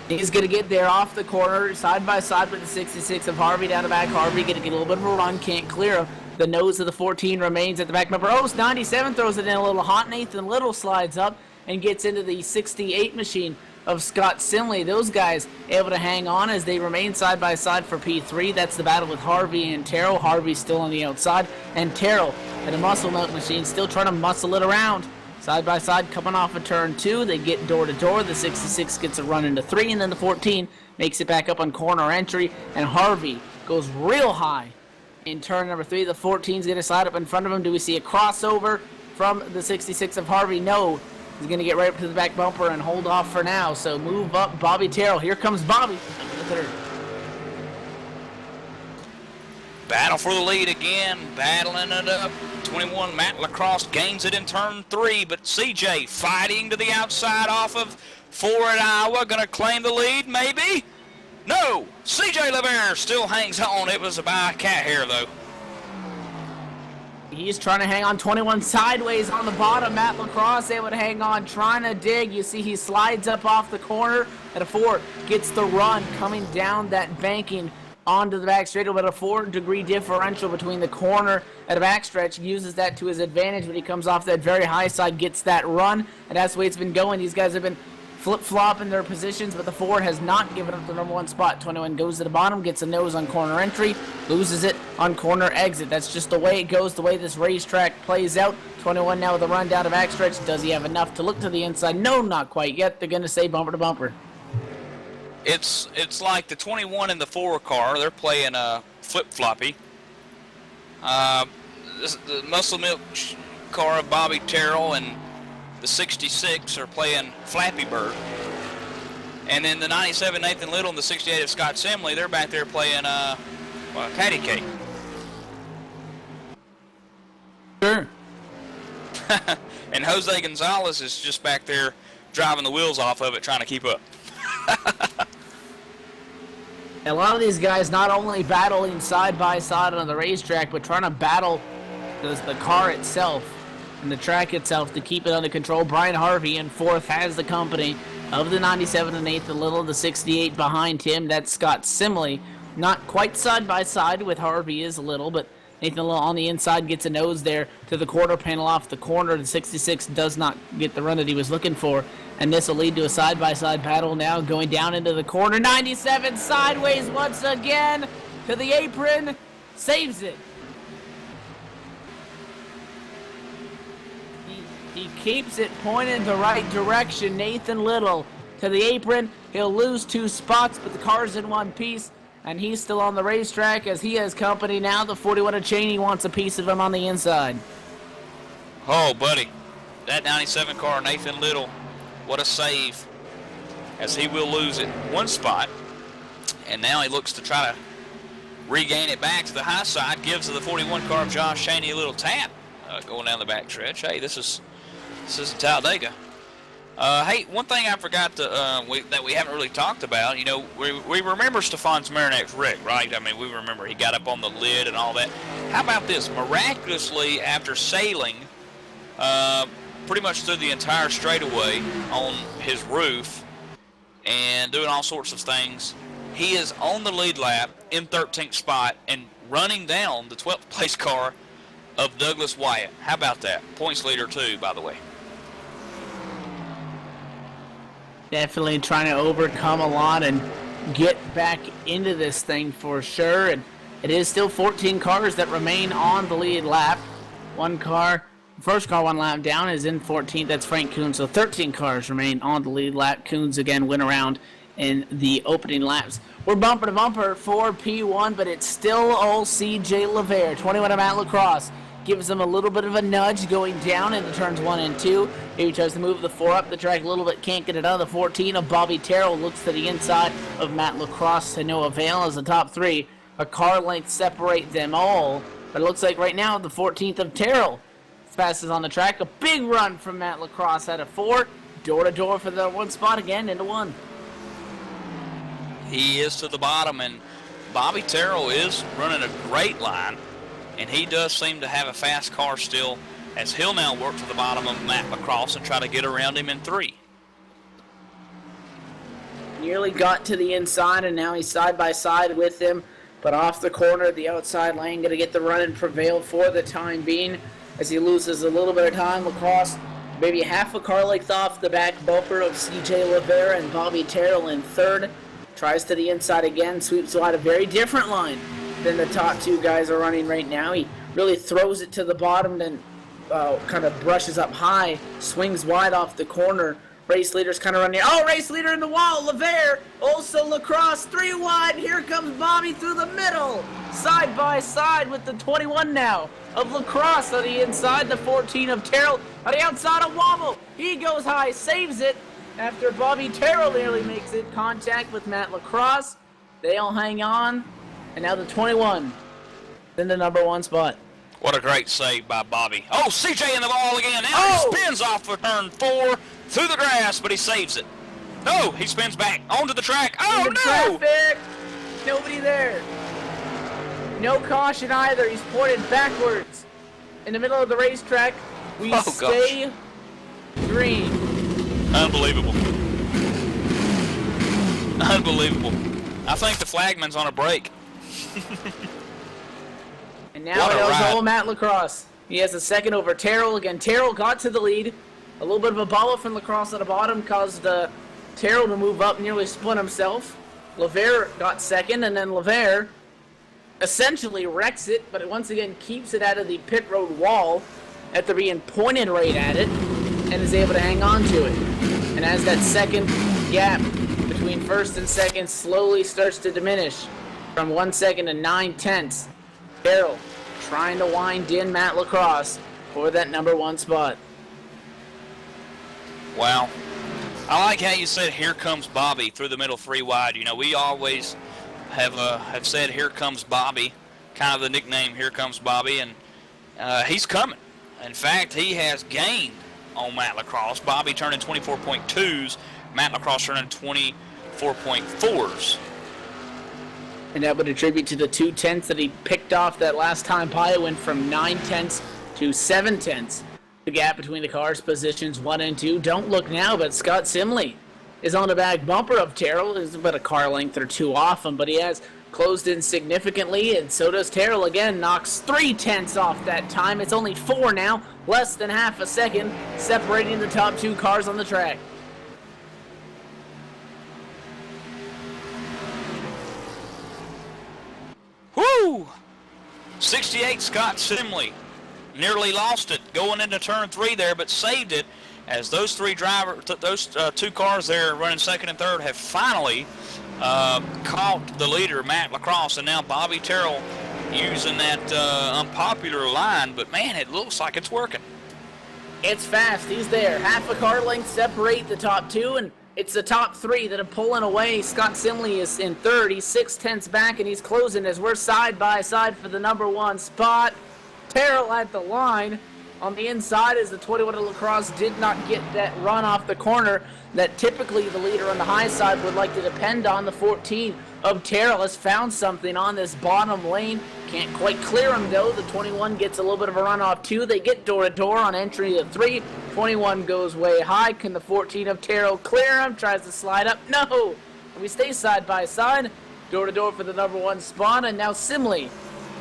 He's going to get there off the corner, side by side with the 66 of Harvey down the back. Harvey going to get a little bit of a run, can't clear him. The nose of the 14 remains at the back. Remember, 97 throws it in a little hot. Nathan Little slides up. and gets into the 68 machine of Scott Simley. Those guys able to hang on as they remain side by side for P3. That's the battle with Harvey and Terrell. Harvey still on the outside, and Terrell at a muscle milk machine still trying to muscle it around. Side by side coming off of turn 2. They get door to door. The 66 gets a run into 3, and then the 14 makes it back up on corner entry, and Harvey goes real high in turn number 3. The 14's going to slide up in front of him. Do we see a crossover from the 66 of Harvey? No. He's going to get right up to the back bumper and hold off for now. So move up Bobby Terrell. Here comes Bobby into the third. Battle for the lead again, battling it up. 21, Matt Lacrosse gains it in turn 3, but CJ fighting to the outside off of 4 at Iowa. Going to claim the lead, maybe? No! CJ LeBaire still hangs on. It was by a cat hair, though. He's trying to hang on. 21 sideways on the bottom. Matt Lacrosse able to hang on, trying to dig. You see he slides up off the corner at a 4. Gets the run coming down that banking onto the back straight. About a 4-degree differential between the corner and the backstretch. Uses that to his advantage when he comes off that very high side. Gets that run, and that's the way it's been going. These guys have been flip-flopping their positions, but the 4 has not given up the number 1 spot. 21 goes to the bottom, gets a nose on corner entry, loses it on corner exit. That's just the way it goes, the way this racetrack plays out. 21 now with a run down to backstretch. Does he have enough to look to the inside? No, not quite yet. They're going to say bumper to bumper. It's like the 21 and the 4 car. They're playing flip-floppy. The Muscle Milk car of Bobby Terrell and the 66 are playing Flappy Bird. And then the 97 Nathan Little and the 68 of Scott Simley, they're back there playing Patty Cake. Sure. And Jose Gonzalez is just back there driving the wheels off of it, trying to keep up. A lot of these guys not only battling side by side on the racetrack, but trying to battle the car itself and the track itself to keep it under control. Brian Harvey in 4th has the company of the 97 and Nathan Little, the 68 behind him. That's Scott Simley. Not quite side by side with Harvey is a little, but Nathan Little on the inside gets a nose there to the quarter panel off the corner. The 66 does not get the run that he was looking for, and this will lead to a side-by-side battle now going down into the corner. 97 sideways once again to the apron, saves it. He keeps it pointed the right direction. Nathan Little to the apron. He'll lose 2 spots, but the car's in one piece, and he's still on the racetrack as he has company now. The 41 of Cheney wants a piece of him on the inside. Oh, buddy. That 97 car, Nathan Little, what a save, as he will lose it 1 spot. And now he looks to try to regain it back to the high side. Gives the 41 car of Josh Cheney a little tap going down the back stretch. Hey, this is Talladega. Hey, one thing I forgot to, that we haven't really talked about, you know, we remember Stefan Smeranak's wreck, right? I mean, we remember he got up on the lid and all that. How about this? Miraculously, after sailing pretty much through the entire straightaway on his roof and doing all sorts of things, he is on the lead lap in 13th spot and running down the 12th place car of Douglas Wyatt. How about that? Points leader too, by the way. Definitely trying to overcome a lot and get back into this thing for sure. And it is still 14 cars that remain on the lead lap. First car 1 lap down is in 14th. That's Frank Coons. So 13 cars remain on the lead lap. Coons again went around in the opening laps. We're bumper to bumper for P1, but it's still all CJ LeVaire. 21 of Matt Lacrosse gives him a little bit of a nudge going down into turns 1 and 2. Here he tries to move the 4 up the track a little bit, can't get it out of the 14 of Bobby Terrell. Looks to the inside of Matt Lacrosse to no avail as the top 3. A car length separate them all, but it looks like right now the 14th of Terrell fastest on the track. A big run from Matt Lacrosse out of 4. Door to door for the 1 spot again into 1. He is to the bottom, and Bobby Terrell is running a great line, and he does seem to have a fast car still, as he'll now work to the bottom of Matt Lacrosse and try to get around him in 3. Nearly got to the inside, and now he's side by side with him, but off the corner, the outside lane, going to get the run and prevail for the time being as he loses a little bit of time. Lacrosse maybe half a car length off the back bumper of CJ Rivera and Bobby Terrell in third. Tries to the inside again, sweeps wide, a very different line than the top two guys are running right now. He really throws it to the bottom, then kind of brushes up high, swings wide off the corner. Race leader's kind of running. Oh, race leader in the wall. LeVere, also Lacrosse, 3 wide. Here comes Bobby through the middle. Side by side with the 21 now of Lacrosse on the inside. The 14 of Terrell on the outside of Wobble. He goes high, saves it after Bobby Terrell nearly makes it contact with Matt Lacrosse. They all hang on. And now the 21 in the number 1 spot. What a great save by Bobby. Oh, CJ in the ball again. Now he spins off for turn 4 through the grass, but he saves it. No, he spins back onto the track. Oh, into no! Traffic. Nobody there. No caution either. He's pointed backwards. In the middle of the racetrack, we stay green. Unbelievable. Unbelievable. I think the flagman's on a break. And now it was all Matt Lacrosse. He has a second over Terrell. Again, Terrell got to the lead. A little bit of a bobble from Lacrosse at the bottom caused Terrell to move up, nearly split himself. LeVere got second, and then LeVere essentially wrecks it, but it once again keeps it out of the pit road wall after being pointed right at it, and is able to hang on to it. And as that second gap between first and second slowly starts to diminish from 1 second to 9/10, Terrell trying to wind in Matt Lacrosse for that number 1 spot. Wow. I like how you said, here comes Bobby through the middle 3 wide. You know, we always have said, here comes Bobby, kind of the nickname, here comes Bobby, and he's coming. In fact, he has gained on Matt Lacrosse. Bobby turning 24.2s, Matt Lacrosse turning 24.4s. And that would attribute to the 2/10 that he picked off that last time by. It went from 9/10 to 7/10. The gap between the cars, positions 1 and 2. Don't look now, but Scott Simley is on the back bumper of Terrell. Is about a car length or 2 off him, but he has closed in significantly, and so does Terrell again. Knocks 3/10 off that time. It's only 4 now, less than half a second, separating the top 2 cars on the track. Woo! 68 Scott Simley. Nearly lost it going into turn 3 there, but saved it as those 2 cars there running second and third have finally caught the leader, Matt Lacrosse, and now Bobby Terrell using that unpopular line, but man, it looks like it's working. It's fast. He's there. Half a car length separate the top 2, and it's the top 3 that are pulling away. Scott Simley is in third. He's 6/10 back, and he's closing as we're side by side for the number 1 spot. Terrell at the line on the inside as the 21 of Lacrosse did not get that run off the corner that typically the leader on the high side would like to depend on. The 14 of Terrell has found something on this bottom lane. Can't quite clear him though. The 21 gets a little bit of a run off 2. They get door to door on entry to 3. 21 goes way high. Can the 14 of Terrell clear him? Tries to slide up. No! We stay side by side. Door to door for the number 1 spot, and now Simley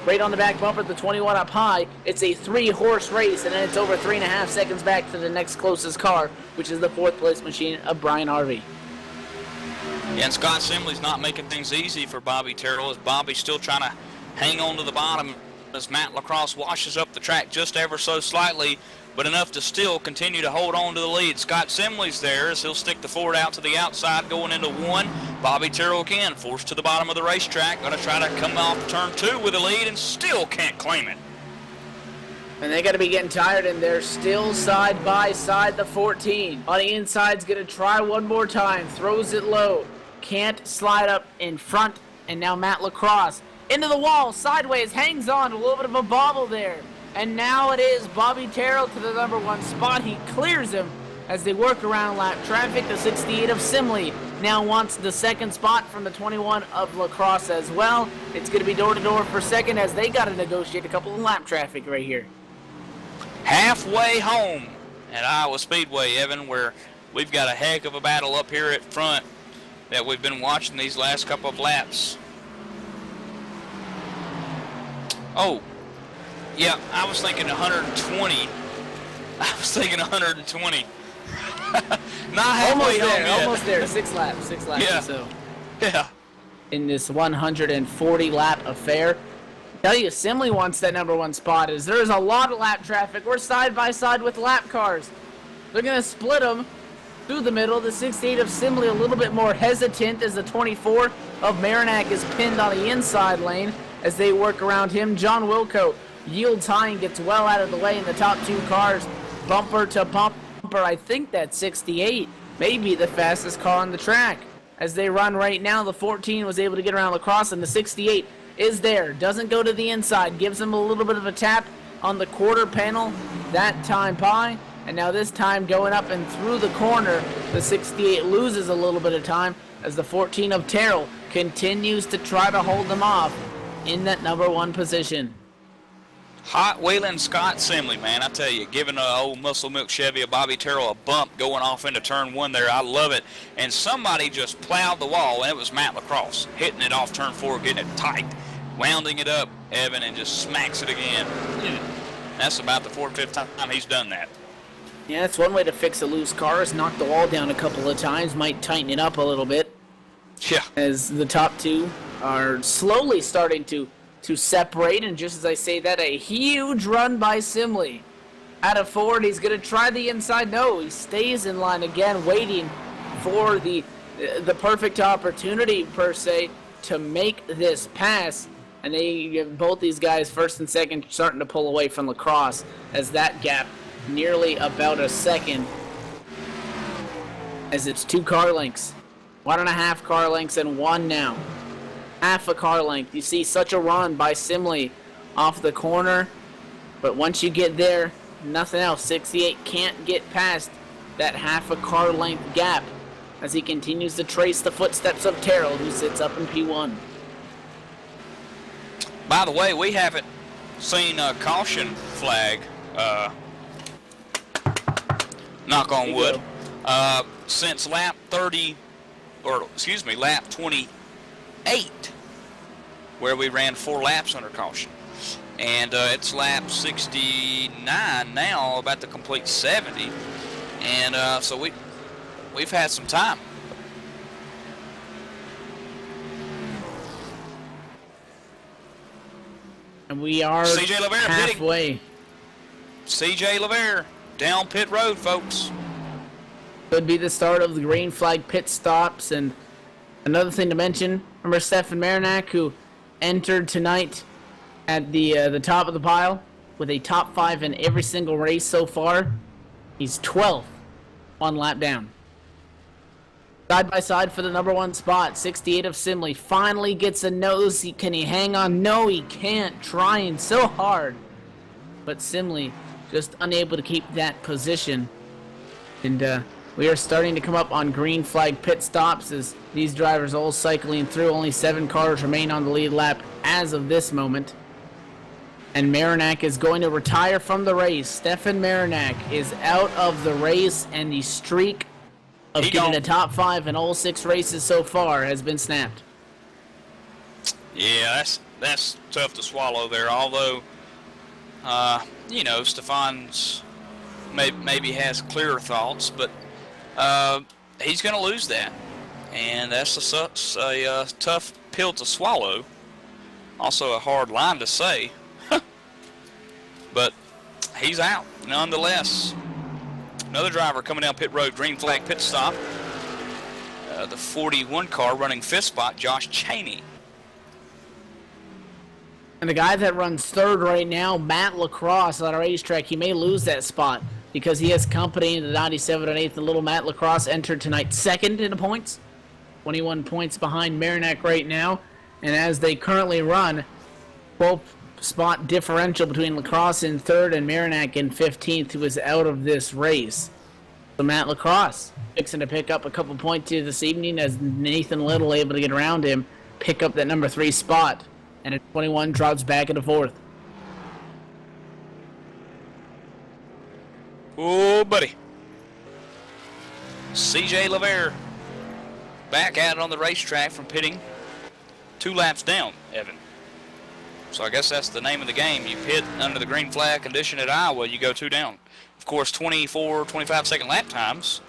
right on the back bumper, the 21 up high. It's a 3-horse race, and then it's over 3.5 seconds back to the next closest car, which is the 4th place machine of Brian Harvey. Yeah, and Scott Simley's not making things easy for Bobby Terrell as Bobby's still trying to hang on to the bottom as Matt Lacrosse washes up the track just ever so slightly, but enough to still continue to hold on to the lead. Scott Simley's there as he'll stick the Ford out to the outside going into 1. Bobby Terrell again forced to the bottom of the racetrack, going to try to come off turn 2 with a lead and still can't claim it. And they got to be getting tired, and they're still side by side, the 14. On the inside's going to try one more time, throws it low, can't slide up in front, and now Matt Lacrosse into the wall, sideways, hangs on, a little bit of a bobble there. And now it is Bobby Terrell to the number 1 spot. He clears him as they work around lap traffic. The 68 of Simley now wants the 2nd spot from the 21 of Lacrosse as well. It's going to be door to door for second as they got to negotiate a couple of lap traffic right here. Halfway home at Iowa Speedway, Evan, where we've got a heck of a battle up here at front that we've been watching these last couple of laps. Oh, yeah, I was thinking 120 I was thinking 120. Not halfway home yet. Almost there. 6 laps. Yeah. Or so. Yeah. In this 140 lap affair. Tell you, Simley wants that number 1 spot. As there's a lot of lap traffic. We're side by side with lap cars. They're gonna split them through the middle. The 68 of Simley a little bit more hesitant as the 24 of Marinac is pinned on the inside lane as they work around him. John Wilco yields high and gets well out of the way in the top 2 cars, bumper to bumper. I think that 68 may be the fastest car on the track. As they run right now, the 14 was able to get around Lacrosse, and the 68 is there. Doesn't go to the inside, gives him a little bit of a tap on the quarter panel that time by. And now this time going up and through the corner, the 68 loses a little bit of time as the 14 of Terrell continues to try to hold them off in that number 1 position. Hot wheeling Scott Simley, man. I tell you, giving an old Muscle Milk Chevy of Bobby Terrell a bump going off into turn 1 there. I love it. And somebody just plowed the wall, and it was Matt Lacrosse hitting it off turn 4, getting it tight, wounding it up, Evan, and just smacks it again. That's about the 4th or 5th time he's done that. Yeah, that's one way to fix a loose car is knock the wall down a couple of times, might tighten it up a little bit. Yeah. As the top 2 are slowly starting to separate, and just as I say that, a huge run by Simley. Out of forward, he's going to try the inside. No, he stays in line again, waiting for the perfect opportunity, per se, to make this pass. And they both these guys, first and second, starting to pull away from Lacrosse as that gap nearly about a second. As it's 2 car lengths. 1.5 car lengths and 1 now. Half a car length. You see such a run by Simley off the corner, but once you get there, nothing else. 68 can't get past that half a car length gap as he continues to trace the footsteps of Terrell, who sits up in P1. By the way, we haven't seen a caution flag, knock on wood, since lap 28, where we ran 4 laps under caution. And it's lap 69 now, about to complete 70. And so we've had some time. And we are halfway. CJ LeVere down pit road, folks. Could be the start of the green flag pit stops. And another thing to mention, remember Stefan Marinac, who entered tonight at the top of the pile with a top 5 in every single race so far. He's 12th, 1 lap down. Side by side for the number 1 spot, 68 of Simley finally gets a nose. Can he hang on? No, he can't. Trying so hard. But Simley just unable to keep that position. And we are starting to come up on green flag pit stops as these drivers all cycling through. Only 7 cars remain on the lead lap as of this moment. And Marinac is going to retire from the race. Stefan Marinac is out of the race, and the streak of getting a top 5 in all 6 races so far has been snapped. Yeah, that's tough to swallow there. Although, Stefan's maybe has clearer thoughts, but he's going to lose that, and that's a tough pill to swallow. Also, a hard line to say, but he's out nonetheless. Another driver coming down pit road, green flag pit stop. The 41 car running 5th spot, Josh Cheney. And the guy that runs 3rd right now, Matt Lacrosse, on a racetrack, he may lose that spot because he has company in the 97 and 8th. The little Matt Lacrosse entered tonight 2nd in the points. 21 points behind Marinac right now. And as they currently run, 12-spot differential between Lacrosse in 3rd and Marinac in 15th, who is out of this race. So Matt Lacrosse fixing to pick up a couple points here this evening as Nathan Little able to get around him, pick up that number 3 spot. And at 21 drops back into 4th. Oh, buddy. CJ LeVere back at it on the racetrack from pitting 2 laps down, Evan. So I guess that's the name of the game. You pit under the green flag condition at Iowa, you go 2 down. Of course, 24, 25-second lap times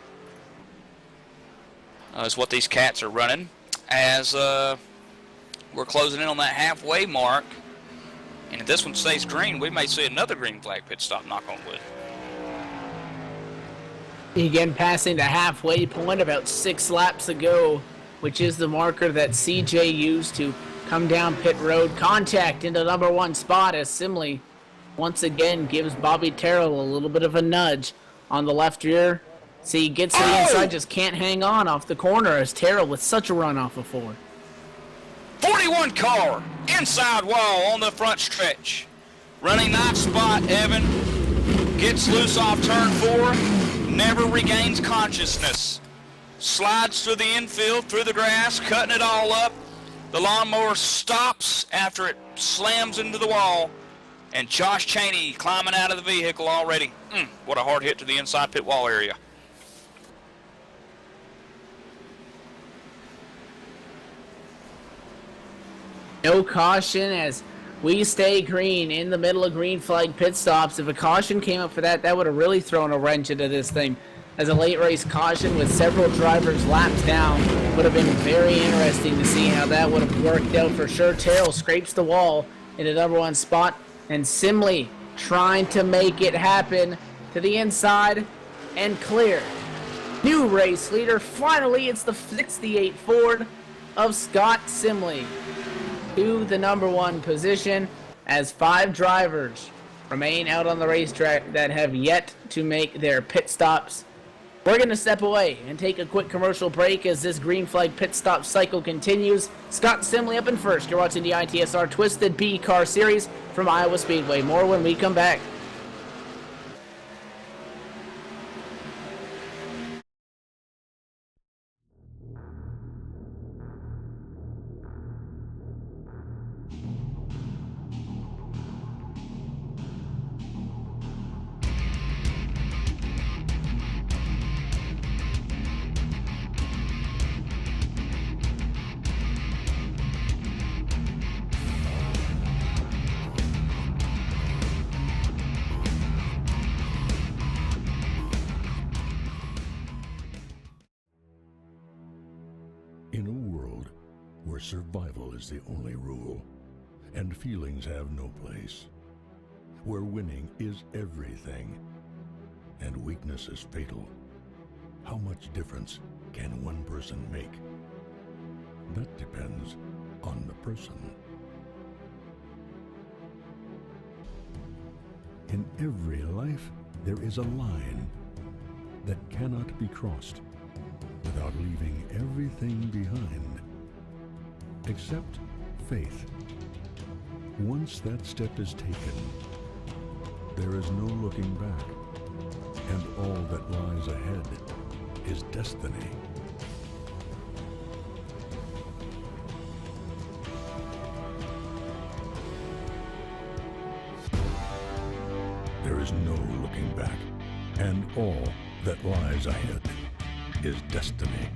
is what these cats are running. As we're closing in on that halfway mark, and if this one stays green, we may see another green flag pit stop, knock on wood. Again, passing the halfway point about 6 laps ago, which is the marker that CJ used to come down pit road. Contact into number 1 spot as Simley once again gives Bobby Terrell a little bit of a nudge on the left rear. See, he gets to the inside, just can't hang on off the corner as Terrell with such a run off of 4. 41 car, inside wall on the front stretch. Running 9th spot, Evan. Gets loose off turn 4, never regains consciousness. Slides through the infield, through the grass, cutting it all up. The lawnmower stops after it slams into the wall. And Josh Chaney climbing out of the vehicle already. What a hard hit to the inside pit wall area. No caution as we stay green in the middle of green flag pit stops. If a caution came up for that, that would have really thrown a wrench into this thing. As a late race caution with several drivers lapped down, would have been very interesting to see how that would have worked out for sure. Terrell scrapes the wall into number 1 spot, and Simley trying to make it happen to the inside and clear. New race leader, finally it's the 68 Ford of Scott Simley to the number 1 position, as 5 drivers remain out on the racetrack that have yet to make their pit stops. We're going to step away and take a quick commercial break as this green flag pit stop cycle continues. Scott Simley up in first. You're watching the ITSR Twisted B Car Series from Iowa Speedway. More when we come back. In a world where survival is the only rule and feelings have no place, where winning is everything and weakness is fatal, how much difference can one person make? That depends on the person. In every life, there is a line that cannot be crossed without leaving everything behind, except faith. Once that step is taken, there is no looking back, and all that lies ahead is destiny. There is no looking back, and all that lies ahead is destiny.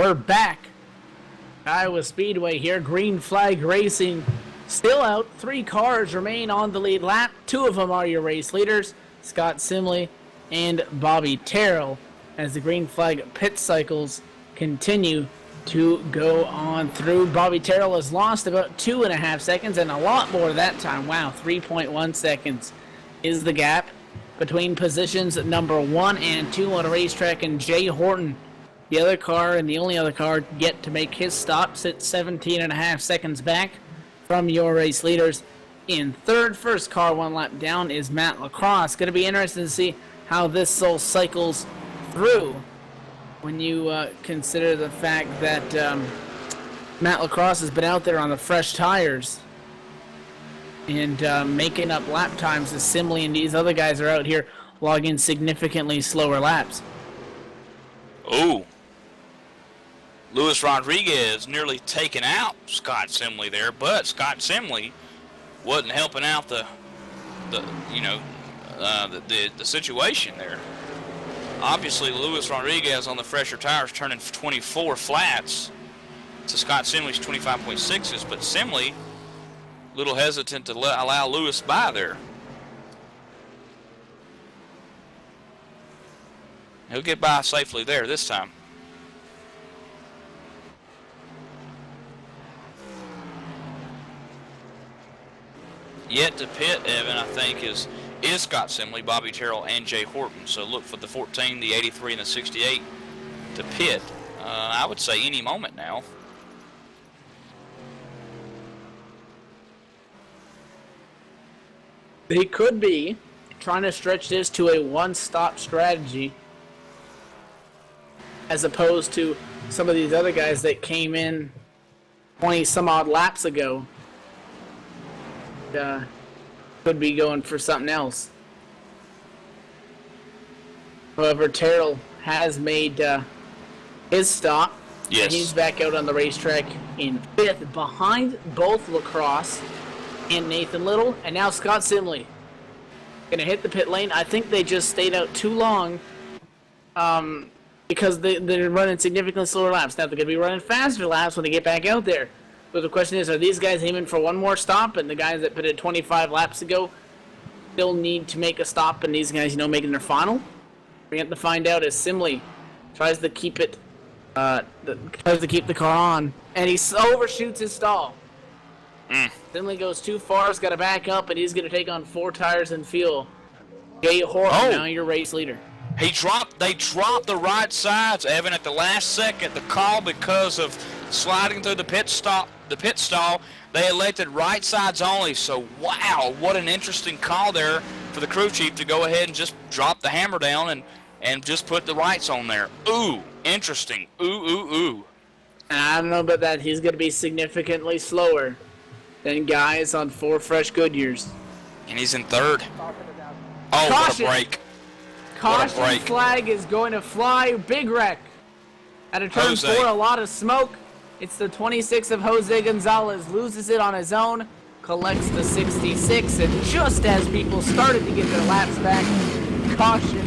We're back. Iowa Speedway here. Green flag racing still out. 3 cars remain on the lead lap. 2 of them are your race leaders, Scott Simley and Bobby Terrell, as the green flag pit cycles continue to go on through. Bobby Terrell has lost about 2.5 seconds, and a lot more that time. Wow, 3.1 seconds is the gap between positions number 1 and 2 on a racetrack, and Jay Horton, the other car and the only other car yet to make his stop, sits 17.5 seconds back from your race leaders. In third, first car 1 lap down, is Matt Lacrosse. Going to be interesting to see how this all cycles through when you consider the fact that Matt Lacrosse has been out there on the fresh tires and making up lap times as Simley and these other guys are out here logging significantly slower laps. Oh, Luis Rodriguez nearly taken out Scott Simley there, but Scott Simley wasn't helping out the situation there. Obviously, Luis Rodriguez on the fresher tires turning 24 flats to Scott Simley's 25.6s, but Simley a little hesitant to allow Luis by there. He'll get by safely there this time. Yet to pit, Evan, I think, is Scott Simley, Bobby Terrell, and Jay Horton. So look for the 14, the 83, and the 68 to pit. I would say any moment now. They could be trying to stretch this to a one-stop strategy as opposed to some of these other guys that came in 20-some-odd laps ago. Could be going for something else. However, Terrell has made his stop. Yes. And he's back out on the racetrack in 5th, behind both Lacrosse and Nathan Little, and now Scott Simley gonna hit the pit lane. I think they just stayed out too long because they're running significantly slower laps. Now they're gonna be running faster laps when they get back out there. But the question is, are these guys aiming for one more stop, and the guys that pitted 25 laps ago still need to make a stop, and these guys, making their final? We have to find out as Simley tries to keep it, tries to keep the car on, and he overshoots his stall. Simley goes too far, he's got to back up, and he's going to take on 4 tires and fuel. Jay Horton, now your race leader. They dropped the right sides, Evan, at the last second. The call, because of sliding through the pit stall, they elected right sides only. So, wow, what an interesting call there for the crew chief to go ahead and just drop the hammer down and just put the rights on there. Ooh, interesting. Ooh. And I don't know about that. He's going to be significantly slower than guys on 4 fresh Goodyears. And he's in 3rd. Oh, Caution. what a break. Caution flag is going to fly. Big wreck. At a turn Jose. 4, a lot of smoke. It's the 26 of Jose Gonzalez. Loses it on his own. Collects the 66. And just as people started to get their laps back, caution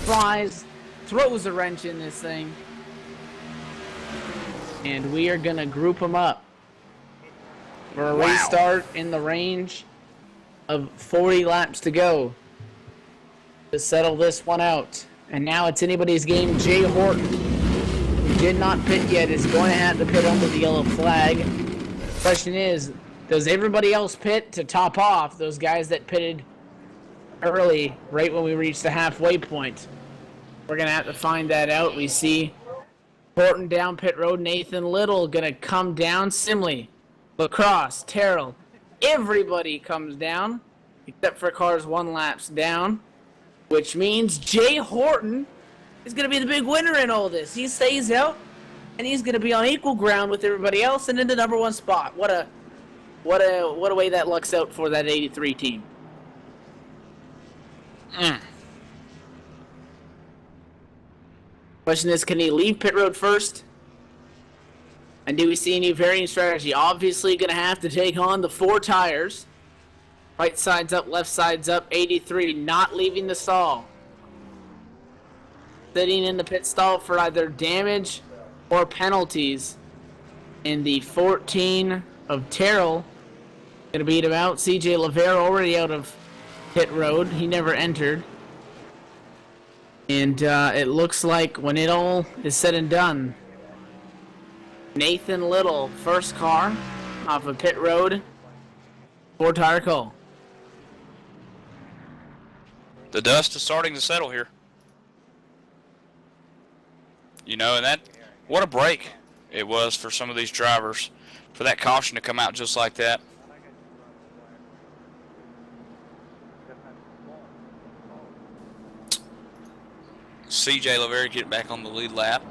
flies. Throws a wrench in this thing. And we are going to group them up for a restart in the range of 40 laps to go to settle this one out. And now it's anybody's game. Jay Horton, who did not pit yet, is going to have to pit under the yellow flag. Question is, does everybody else pit to top off those guys that pitted early, right when we reached the halfway point? We're going to have to find that out. We see Horton down pit road. Nathan Little going to come down. Simley, Lacrosse, Terrell, everybody comes down except for cars 1 laps down, which means Jay Horton is going to be the big winner in all this. He stays out, and he's going to be on equal ground with everybody else and in the number 1 spot. What a way that lucks out for that 83 team. Question is, can he leave pit road first? And do we see any varying strategy? Obviously going to have to take on the 4 tires. Right side's up, left side's up. 83 not leaving the stall. Sitting in the pit stall for either damage 4 penalties. In the 14 of Terrell, going to beat him out. CJ Lavere already out of pit road. He never entered. And it looks like when it all is said and done, Nathan Little, first car off of pit road, 4-tire call. The dust is starting to settle here. You know, and that, what a break it was for some of these drivers, for that caution to come out just like that. CJ Lavere getting back on the lead lap.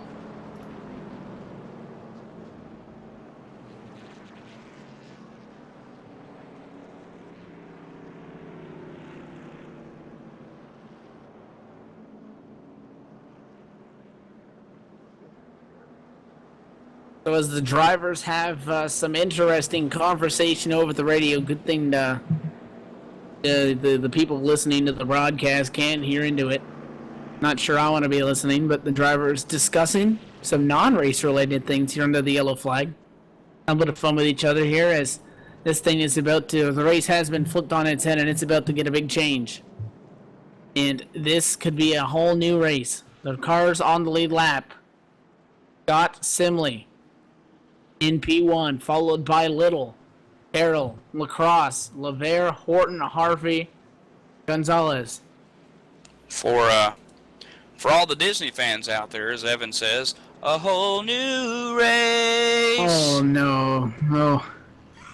So as the drivers have some interesting conversation over the radio, good thing the people listening to the broadcast can't hear into it. Not sure I want to be listening, but the drivers discussing some non-race related things here under the yellow flag. A little bit of fun with each other here as this thing is about to, the race has been flipped on its head and it's about to get a big change. And this could be a whole new race. The cars on the lead lap. Scott Simley in P1, followed by Little, Carroll, Lacrosse, Lavere, Horton, Harvey, Gonzalez. For all the Disney fans out there, as Evan says, a whole new race. Oh, no. Oh.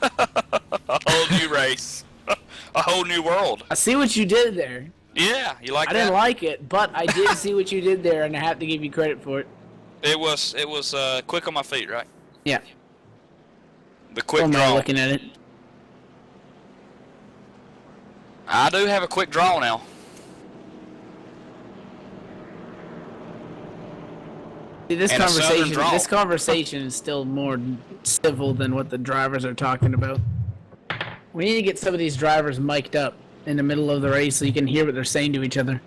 A whole new race. A whole new world. I see what you did there. Yeah, you like I that? didn't like it, but I did see what you did there, and I have to give you credit for it. It was quick on my feet, right? Yeah. The quick Am I draw. looking at it? I do have a quick draw now. See, this And a southern conversation. draw. This conversation is still more civil than what the drivers are talking about. We need to get some of these drivers mic'd up in the middle of the race so you can hear what they're saying to each other.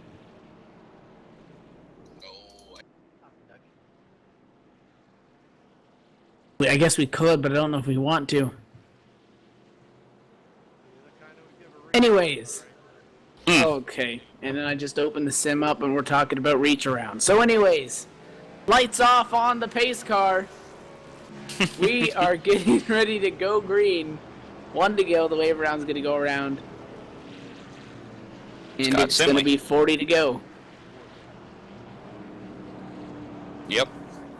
I guess we could, but I don't know if we want to. Anyways. Okay. And then I just opened the sim up and we're talking about reach around. So anyways, lights off on the pace car. We are getting ready to go green. 1 to go. The wave round's going to go around. And Scott it's going to Simley. be 40 to go. Yep.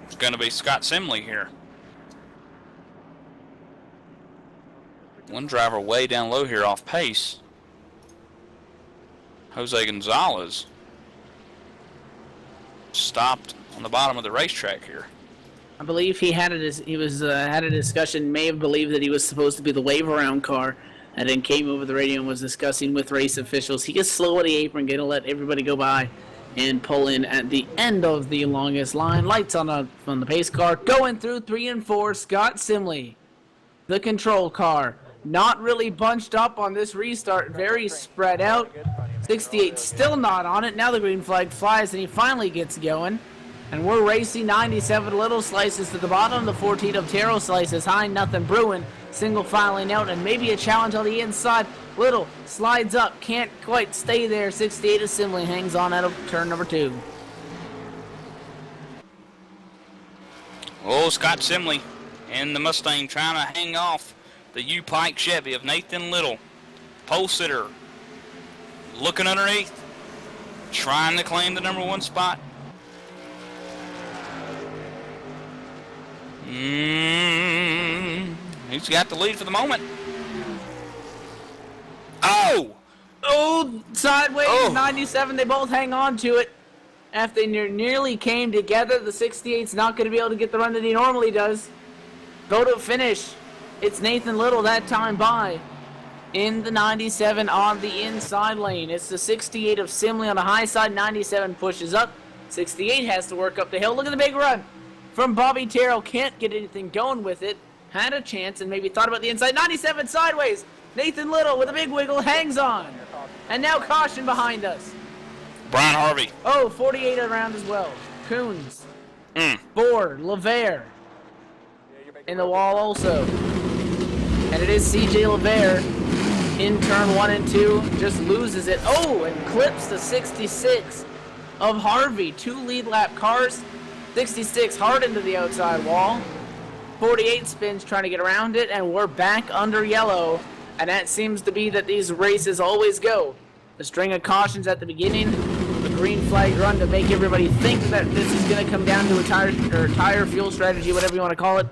It's going to be Scott Simley here. One driver way down low here off pace. Jose Gonzalez stopped on the bottom of the racetrack here. I believe he had had a discussion, may have believed that he was supposed to be the wave around car, and then came over the radio and was discussing with race officials. He gets slow at the apron, going to let everybody go by and pull in at the end of the longest line. Lights on the pace car. Going through 3 and 4, Scott Simley, the control car. Not really bunched up on this restart, very spread out. 68 still not on it. Now the green flag flies and he finally gets going. And we're racing 97 Little slices to the bottom. The 14 of Terrell slices high, nothing brewing. Single filing out and maybe a challenge on the inside. Little slides up, can't quite stay there. 68 of Simley hangs on out of turn number 2. Oh, Scott Simley in the Mustang trying to hang off the U-Pike Chevy of Nathan Little. Pole sitter looking underneath, trying to claim the number 1 spot. He's got the lead for the moment. Oh! Oh, sideways, Oh. 97. They both hang on to it. After they nearly came together, the 68's not going to be able to get the run that he normally does. Go to finish. It's Nathan Little that time by. In the 97 on the inside lane. It's the 68 of Simley on the high side. 97 pushes up. 68 has to work up the hill. Look at the big run from Bobby Terrell. Can't get anything going with it. Had a chance and maybe thought about the inside. 97 sideways. Nathan Little with a big wiggle hangs on. And now caution behind us. Brian Harvey. Oh, 48 around as well. Coons 4, LeVere. In the wall also. And it is CJ LeVere in turn 1 and 2. Just loses it. Oh, and clips the 66 of Harvey. 2 lead lap cars. 66 hard into the outside wall. 48 spins trying to get around it, and we're back under yellow. And that seems to be that these races always go. A string of cautions at the beginning, a green flag run to make everybody think that this is going to come down to a tire fuel strategy, whatever you want to call it,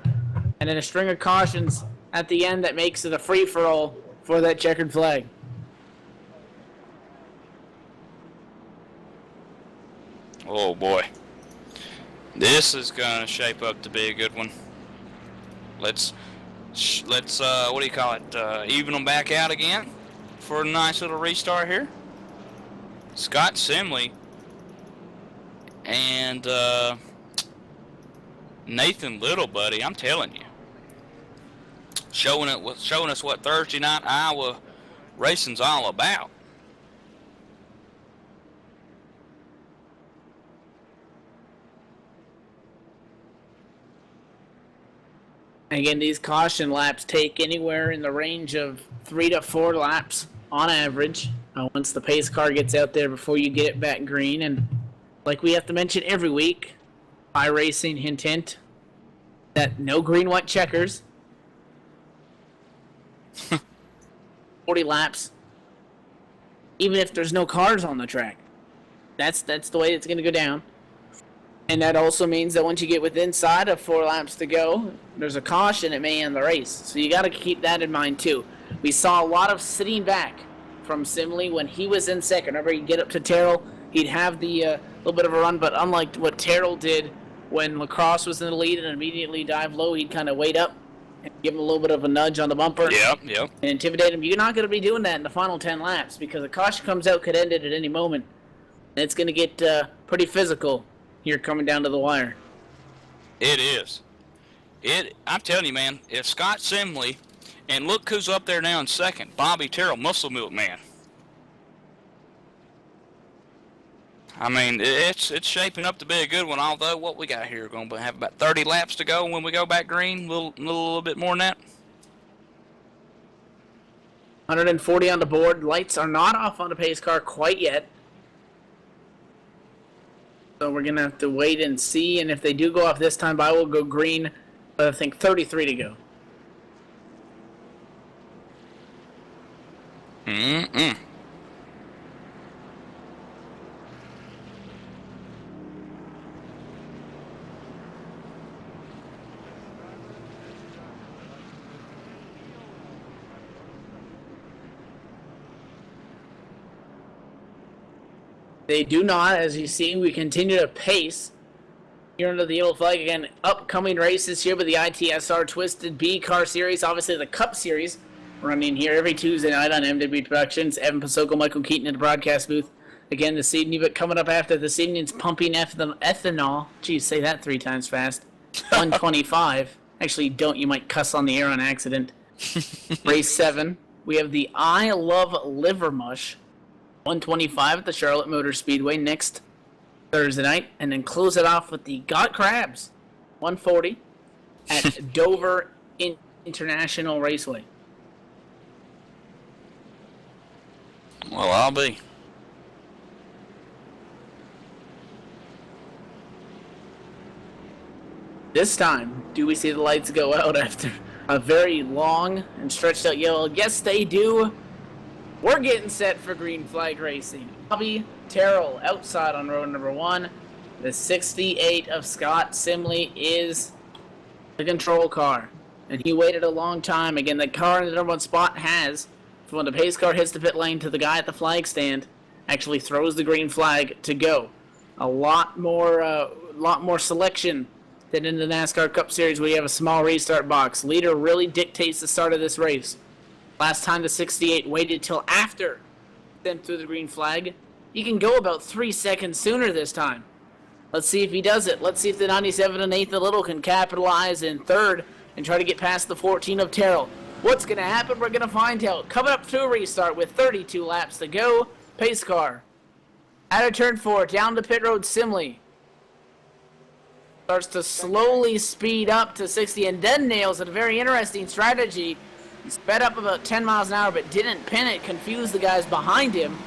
and then a string of cautions at the end that makes it a free-for-all for that checkered flag. Oh boy, this is going to shape up to be a good one. Let's what do you call it? Even them back out again for a nice little restart here. Scott Simley and Nathan Little, buddy, I'm telling you, showing us what Thursday night Iowa racing's all about. Again, these caution laps take anywhere in the range of 3 to 4 laps on average once the pace car gets out there before you get it back green. And like we have to mention every week, iRacing hint that no green white checkers. 40 laps, even if there's no cars on the track. That's the way it's going to go down. And that also means that once you get within inside of 4 laps to go, there's a caution, it may end the race. So you got to keep that in mind too. We saw a lot of sitting back from Simley when he was in second. Remember, he'd get up to Terrell, he'd have the little bit of a run, but unlike what Terrell did when Lacrosse was in the lead and immediately dive low, he'd kind of wait up and give him a little bit of a nudge on the bumper. Yep. And intimidate him. You're not going to be doing that in the final 10 laps because a caution comes out, could end it at any moment. And it's going to get pretty physical here coming down to the wire. It is. I'm telling you, man, if Scott Simley, and look who's up there now in second, Bobby Terrell, Muscle Milk Man. I mean, it's shaping up to be a good one, although what we got here, we're going to have about 30 laps to go when we go back green, a little bit more than that. 140 on the board. Lights are not off on the pace car quite yet. So we're going to have to wait and see, and if they do go off this time, I will go green, but I think 33 to go. They do not, as you see, we continue to pace here under the yellow flag. Again, upcoming races here with the ITSR Twisted B Car Series. Obviously, the Cup Series running here every Tuesday night on MW Productions. Evan Pasoko, Michael Keaton in the broadcast booth. Again, this evening, but coming up after this evening's pumping ethanol. Geez, say that 3 times fast. 125. Actually, don't. You might cuss on the air on accident. Race 7. We have the I Love Liver Mush. 125 at the Charlotte Motor Speedway next Thursday night, and then close it off with the Got Crabs 140 at Dover International Raceway. Well, I'll be. This time, do we see the lights go out after a very long and stretched out yellow? Yes, they do. We're getting set for green flag racing. Bobby Terrell outside on road number 1. The 68 of Scott Simley is the control car. And he waited a long time. Again, the car in the number 1 spot has, from when the pace car hits the pit lane to the guy at the flag stand, actually throws the green flag to go. A lot more selection than in the NASCAR Cup Series where you have a small restart box. Leader really dictates the start of this race. Last time the 68 waited till after them threw the green flag. He can go about 3 seconds sooner this time. Let's see if he does it. Let's see if the 97 and Nathan Little can capitalize in third and try to get past the 14 of Terrell. What's going to happen? We're going to find out. Coming up to a restart with 32 laps to go. Pace car. Out of turn 4, down to pit road, Simley. Starts to slowly speed up to 60 and then nails it. A very interesting strategy. He sped up about 10 miles an hour but didn't pin it, confused the guys behind him,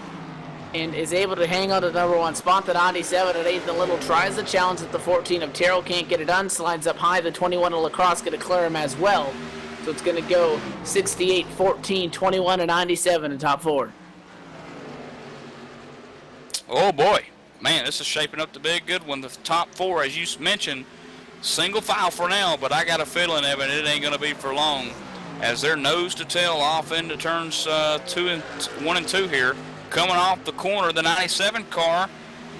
and is able to hang on to the number 1 spot. The 97 at 8th and Little tries the challenge at the 14 of Terrell, can't get it done, slides up high. The 21 of Lacrosse going to clear him as well. So it's going to go 68, 14, 21, and 97 in top 4. Oh boy, man, this is shaping up to be a good one. The top 4, as you mentioned, single file for now, but I got a feeling, Evan, it ain't going to be for long, as they're nose to tail off into turns 1 and 2 here. Coming off the corner, the 97 car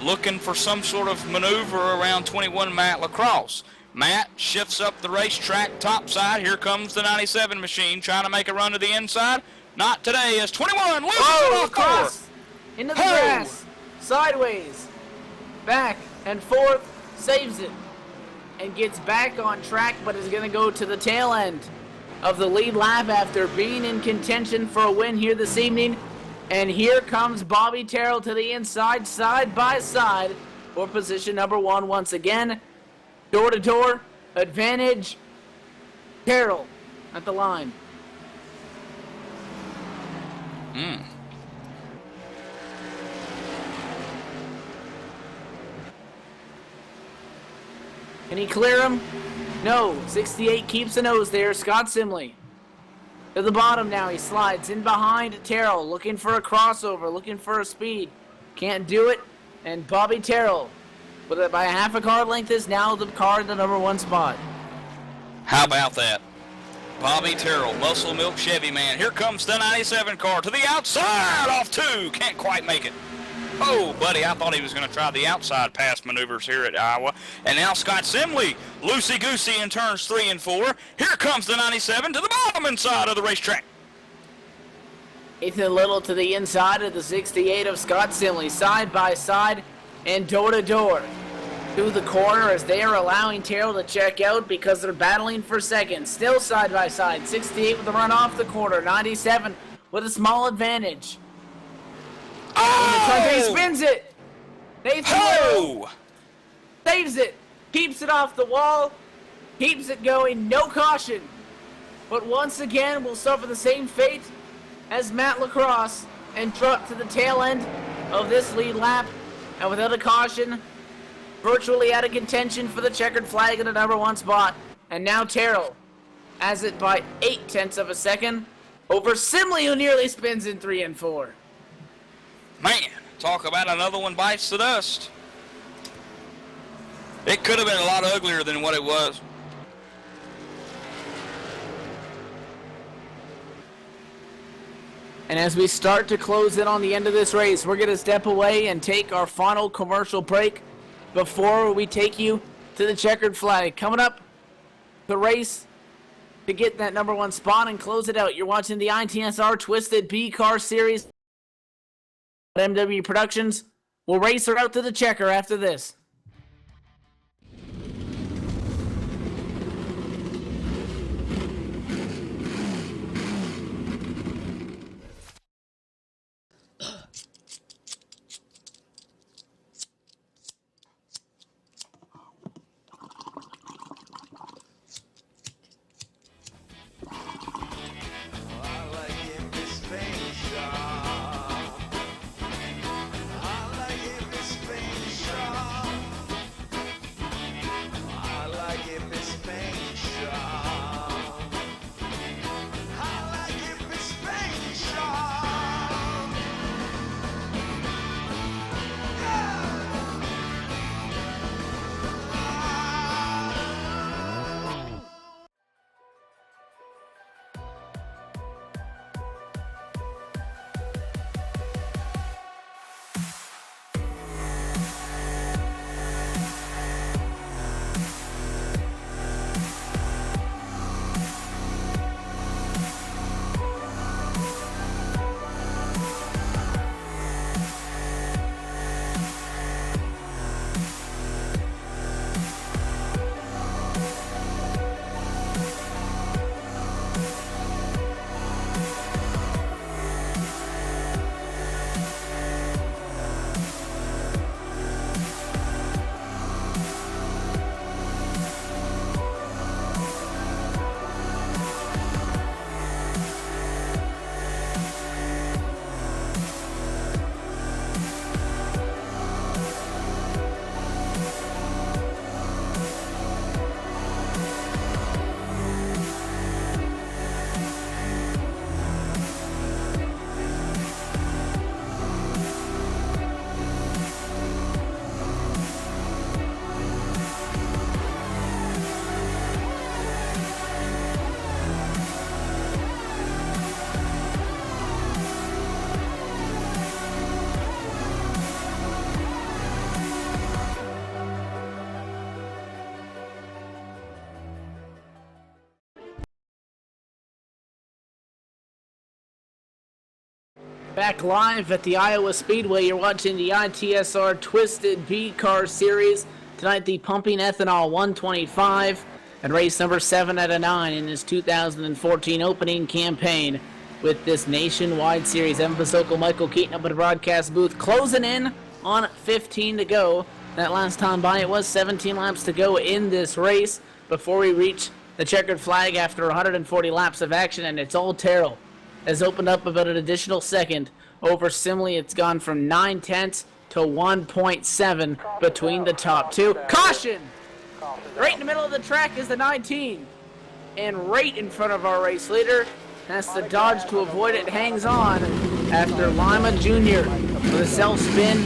looking for some sort of maneuver around 21 Matt Lacrosse. Matt shifts up the racetrack top side. Here comes the 97 machine trying to make a run to the inside. Not today, as 21 loses it off Lacrosse into the grass, sideways, back and forth, saves it, and gets back on track, but is going to go to the tail end of the lead lap after being in contention for a win here this evening. And here comes Bobby Terrell to the inside, side by side, for position number 1 once again. Door to door, advantage, Terrell at the line. Can he clear him? No. 68 keeps a nose there. Scott Simley. To the bottom now. He slides in behind Terrell. Looking for a crossover. Looking for a speed. Can't do it. And Bobby Terrell, but by a half a car length, is now the car in the number 1 spot. How about that? Bobby Terrell, Muscle Milk Chevy man. Here comes the 97 car to the outside off 2. Can't quite make it. Oh, buddy, I thought he was going to try the outside pass maneuvers here at Iowa. And now Scott Simley, loosey-goosey in turns 3 and 4. Here comes the 97 to the bottom inside of the racetrack. Ethan Little to the inside of the 68 of Scott Simley, side by side and door to door. To the corner as they are allowing Terrell to check out because they're battling for second. Still side by side. 68 with the run off the corner. 97 with a small advantage. Oh! He spins it. Nathan Little saves it. Keeps it off the wall. Keeps it going. No caution. But once again will suffer the same fate as Matt Lacrosse and truck to the tail end of this lead lap. And without a caution, virtually out of contention for the checkered flag in the number 1 spot. And now Terrell has it by 0.8 of a second over Simley, who nearly spins in 3 and 4. Man, talk about another one bites the dust. It could have been a lot uglier than what it was. And as we start to close in on the end of this race, we're going to step away and take our final commercial break before we take you to the checkered flag. Coming up, the race to get that number 1 spot and close it out. You're watching the ITSR Twisted B Car Series. MW Productions will race her out to the checker after this. Back live at the Iowa Speedway, you're watching the ITSR Twisted B Car Series. Tonight, the Pumping Ethanol 125 and race number 7 out of 9 in this 2014 opening campaign with this nationwide series. Evan Pasoko, Michael Keaton up at the broadcast booth, closing in on 15 to go. That last time by, it was 17 laps to go in this race before we reach the checkered flag after 140 laps of action, and it's all Terrell has opened up about an additional second over Simley. It's gone from 9/10 to 1.7 between the top two. Caution! Right in the middle of the track is the 19. And right in front of our race leader, has to dodge to avoid it, hangs on after Lima Jr. with a self-spin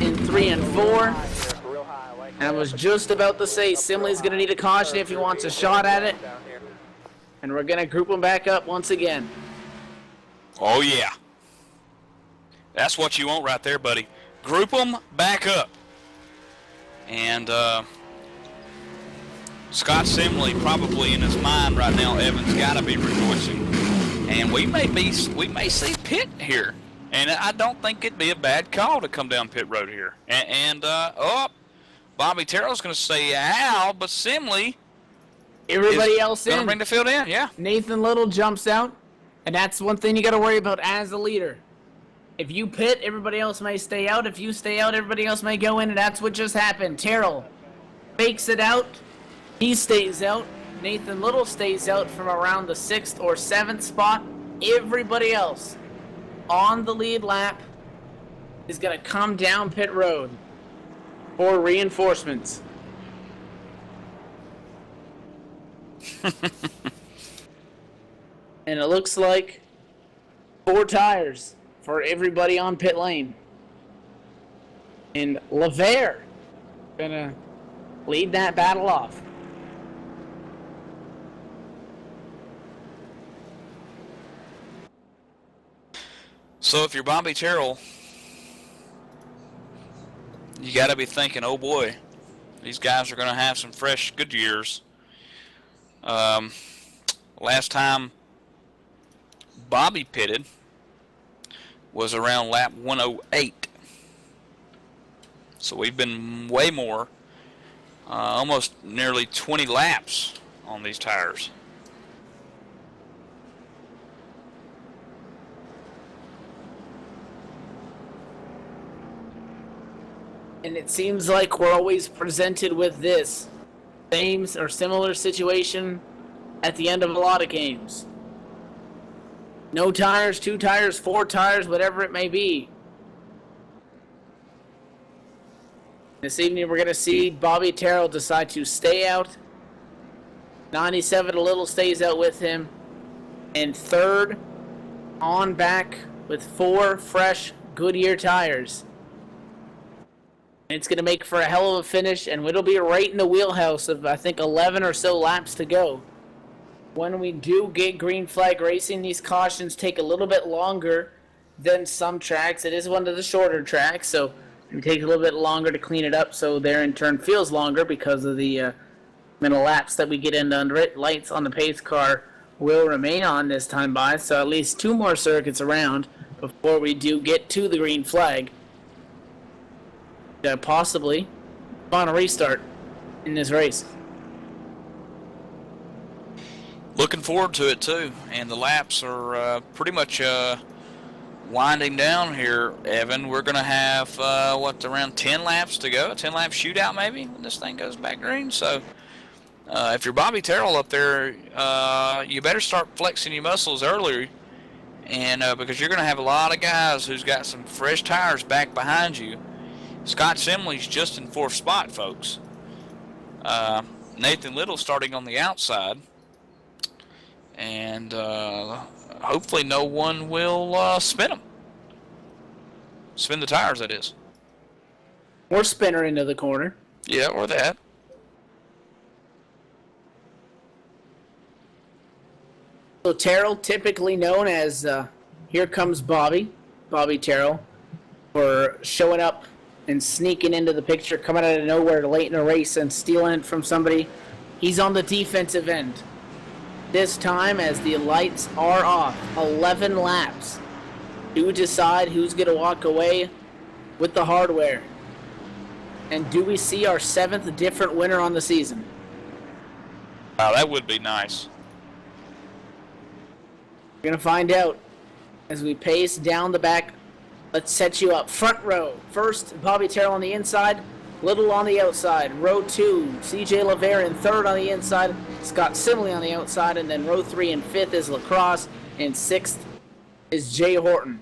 in 3 and 4. And I was just about to say, Simley's going to need a caution if he wants a shot at it. And we're going to group them back up once again. Oh, yeah. That's what you want right there, buddy. Group them back up. And Scott Simley probably in his mind right now, Evan's got to be rejoicing. And we may see pit here. And I don't think it'd be a bad call to come down pit road here. Bobby Terrell's going to say ow, but Simley everybody else going in. to bring the field in, yeah. Nathan Little jumps out. And that's one thing you got to worry about as a leader. If you pit, everybody else may stay out. If you stay out, everybody else may go in, and that's what just happened. Terrell fakes it out. He stays out. Nathan Little stays out from around the 6th or 7th spot. Everybody else on the lead lap is going to come down pit road for reinforcements. And it looks like 4 tires for everybody on pit lane. And LeVere gonna lead that battle off. So if you're Bobby Terrell, you got to be thinking, oh boy, these guys are going to have some fresh Goodyears. Last time Bobby pitted was around lap 108. So we've been way more, almost nearly 20 laps on these tires. And it seems like we're always presented with this same or similar situation at the end of a lot of games. No tires, 2 tires, 4 tires, whatever it may be. This evening we're going to see Bobby Terrell decide to stay out. 97 a little stays out with him. And third on back with 4 fresh Goodyear tires. It's going to make for a hell of a finish, and it'll be right in the wheelhouse of, I think, 11 or so laps to go. When we do get green flag racing, these cautions take a little bit longer than some tracks. It is one of the shorter tracks, so it takes a little bit longer to clean it up, so there in turn feels longer because of the amount of laps that we get into under it. Lights on the pace car will remain on this time by, so at least 2 more circuits around before we do get to the green flag. Possibly on a restart in this race. Looking forward to it too, and the laps are pretty much winding down here, Evan. We're going to have around 10 laps to go, a 10-lap shootout maybe when this thing goes back green. So if you're Bobby Terrell up there, you better start flexing your muscles earlier, and because you're going to have a lot of guys who's got some fresh tires back behind you. Scott Simley's just in 4th spot, folks. Nathan Little starting on the outside. And hopefully no one will spin them. Spin the tires, that is. Or spinner into the corner. Yeah, or that. So Terrell, typically known as Here Comes Bobby Terrell, for showing up and sneaking into the picture, coming out of nowhere late in a race and stealing it from somebody. He's on the defensive end. This time, as the lights are off, 11 laps to decide who's going to walk away with the hardware. And do we see our 7th different winner on the season? Wow, that would be nice. We're going to find out as we pace down the back. Let's set you up. Front row. First, Bobby Terrell on the inside. Little on the outside. Row 2, CJ LaVere in third on the inside. Scott Simley on the outside. And then row 3 and 5th is Lacrosse. And 6th is Jay Horton.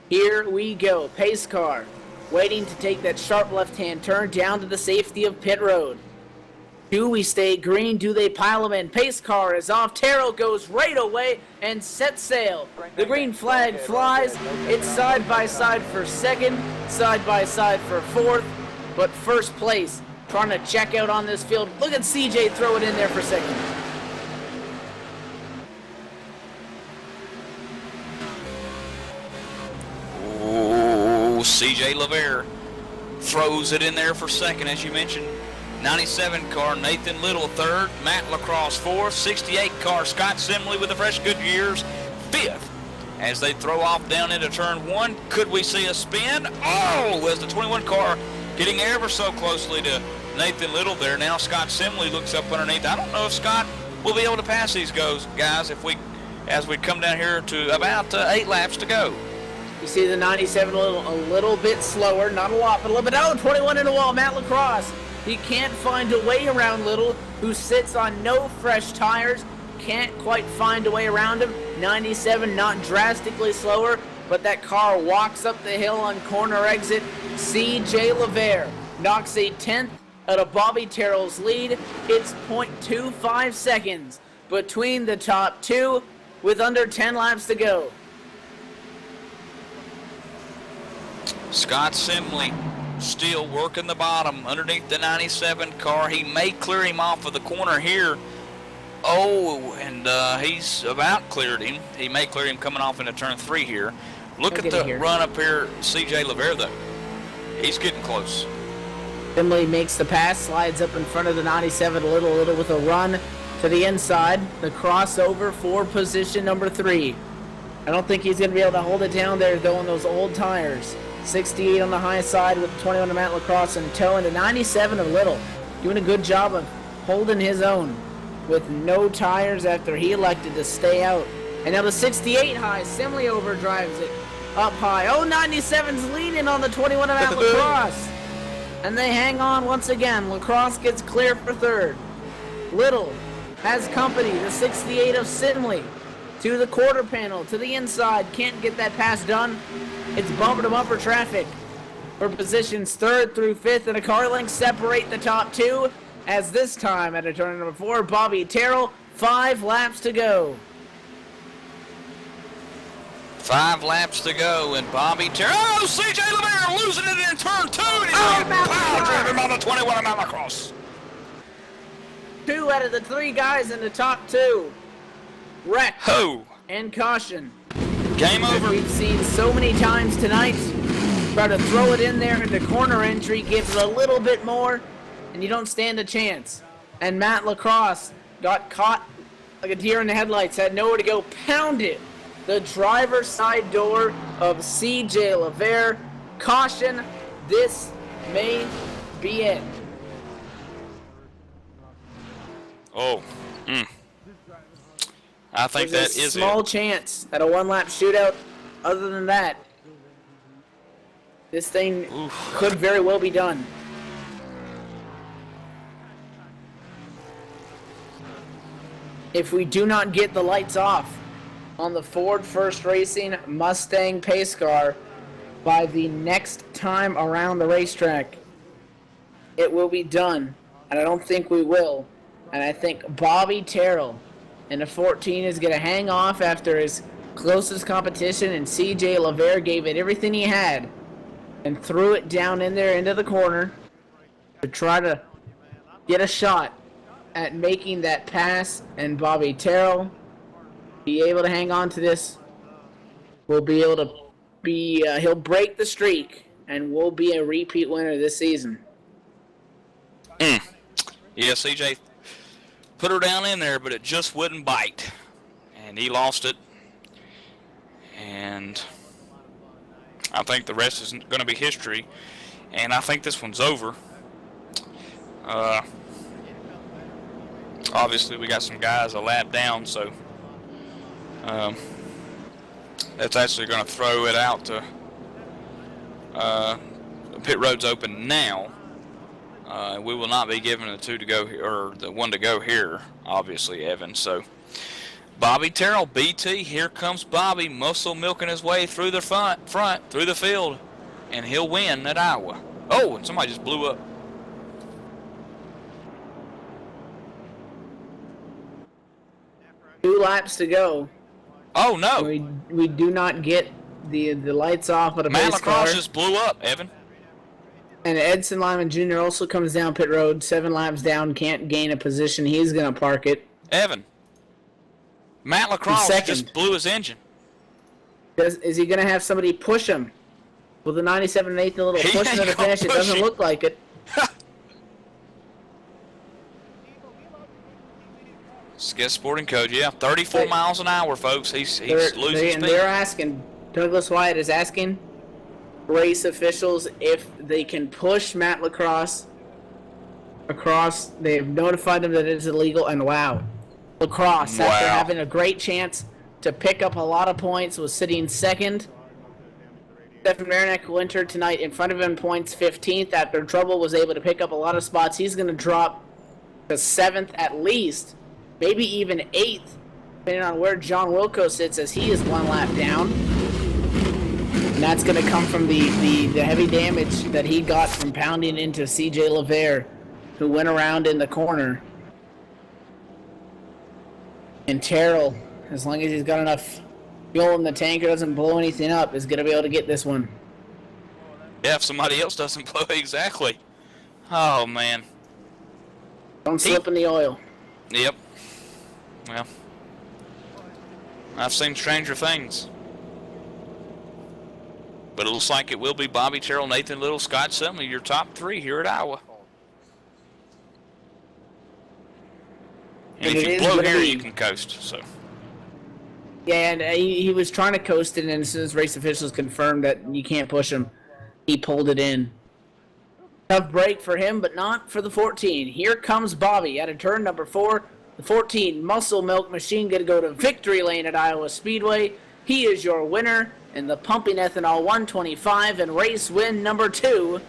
Here we go. Pace car. Waiting to take that sharp left-hand turn down to the safety of pit road. Do we stay green? Do they pile them in? Pace car is off. Terrell goes right away and sets sail. The green flag flies. It's side by side for second, side by side for fourth, but first place trying to check out on this field. Look at CJ throw it in there for second. CJ LaVere throws it in there for second, as you mentioned. 97 car Nathan Little third, Matt Lacrosse fourth, 68 car Scott Simley with the fresh Goodyears fifth. As they throw off down into turn 1, could we see a spin? Oh, as the 21 car getting ever so closely to Nathan Little there. Now Scott Simley looks up underneath. I don't know if Scott will be able to pass these guys as we come down here to about 8 laps to go. You see the 97 a little bit slower, not a lot, but a little bit. Oh, 21 in the wall, Matt Lacrosse. He can't find a way around Little, who sits on no fresh tires. Can't quite find a way around him. 97 not drastically slower, but that car walks up the hill on corner exit. CJ LaVere knocks a 10th out of Bobby Terrell's lead. It's 0.25 seconds between the top two with under 10 laps to go. Scott Simley still working the bottom underneath the 97 car. He may clear him off of the corner here. Oh, and he's about cleared him. He may clear him coming off into turn 3 here. Look at the run up here, CJ LaVere, though. He's getting close. Simley makes the pass, slides up in front of the 97 a little with a run to the inside. The crossover for position number 3. I don't think he's going to be able to hold it down there, though, on those old tires. 68 on the high side with 21 to Matt Lacrosse and toe into 97 of Little. Doing a good job of holding his own with no tires after he elected to stay out. And now the 68 high, Simley overdrives it up high. Oh, 97's leaning on the 21 to Matt Lacrosse. And they hang on once again. Lacrosse gets clear for third. Little has company, the 68 of Simley. To the quarter panel, to the inside. Can't get that pass done. It's bumper-to-bumper traffic for positions 3rd through 5th, and a car length separate the top two. As this time at a turn number 4, Bobby Terrell, 5 laps to go. 5 laps to go, and Bobby Terrell. Oh, CJ LaVere losing it in turn 2, and he's power driven by the 21 of Matt Lacrosse. 2 out of the 3 guys in the top 2. Wreck and caution. Game over. We've seen so many times tonight. Try to throw it in there into corner entry, give it a little bit more, and you don't stand a chance. And Matt Lacrosse got caught like a deer in the headlights, had nowhere to go, pounded the driver's side door of CJ LaVere. Caution, this may be it. Oh, I think There's that is a small it. chance at a one-lap shootout. Other than that, this thing could very well be done. If we do not get the lights off on the Ford First Racing Mustang pace car by the next time around the racetrack, it will be done. And I don't think we will. And I think Bobby Terrell in the 14 is going to hang off after his closest competition, and CJ LaVere gave it everything he had and threw it down in there into the corner to try to get a shot at making that pass. And Bobby Terrell be able to hang on to this. Will be able to be, he'll break the streak and will be a repeat winner this season. Yeah, CJ put her down in there, but it just wouldn't bite. And he lost it. And I think the rest is going to be history, and I think this one's over. Obviously, we got some guys a lap down, so that's actually going to throw it out to pit road's open now. We will not be giving the 2 to go here, or the 1 to go here, obviously, Evan. So, Bobby Terrell, BT, here comes Bobby, muscle milking his way through the front, through the field, and he'll win at Iowa. Oh, and somebody just blew up. Two laps to go. Oh, no. We do not get the lights off of the Matt base car. Lacrosse just blew up, Evan. And Edson Lyman Jr. also comes down pit road, 7 laps down, can't gain a position. He's going to park it. Evan. Matt Lacrosse just blew his engine. Is he going to have somebody push him? Will the 97 and 8 a little push him to the finish? It doesn't look like it. Skid Sporting Code, yeah. 34 miles an hour, folks. He's losing speed. And they're asking, Douglas Wyatt is asking race officials if they can push Matt Lacrosse across. They've notified him that it's illegal, and wow. Lacrosse, after having a great chance to pick up a lot of points, was sitting second. Stefan Marinak, who entered tonight in front of him, points 15th. After trouble, was able to pick up a lot of spots. He's going to drop to 7th at least, maybe even 8th, depending on where John Wilco sits, as he is 1 lap down. And that's going to come from the heavy damage that he got from pounding into C.J. LeVere, who went around in the corner. And Terrell, as long as he's got enough fuel in the tank or doesn't blow anything up, is going to be able to get this one. Yeah, if somebody else doesn't blow, exactly. Oh, man. Don't slip in the oil. Yep. Well, I've seen stranger things. But it looks like it will be Bobby Terrell, Nathan Little, Scott Sumley, your top 3 here at Iowa. And if you blow here, you can coast. So. Yeah, and he was trying to coast it, and as soon as race officials confirmed that you can't push him, he pulled it in. Tough break for him, but not for the 14. Here comes Bobby at a turn number 4. The 14 Muscle Milk Machine going to go to victory lane at Iowa Speedway. He is your winner in the Pumping Ethanol 125 and race win number 2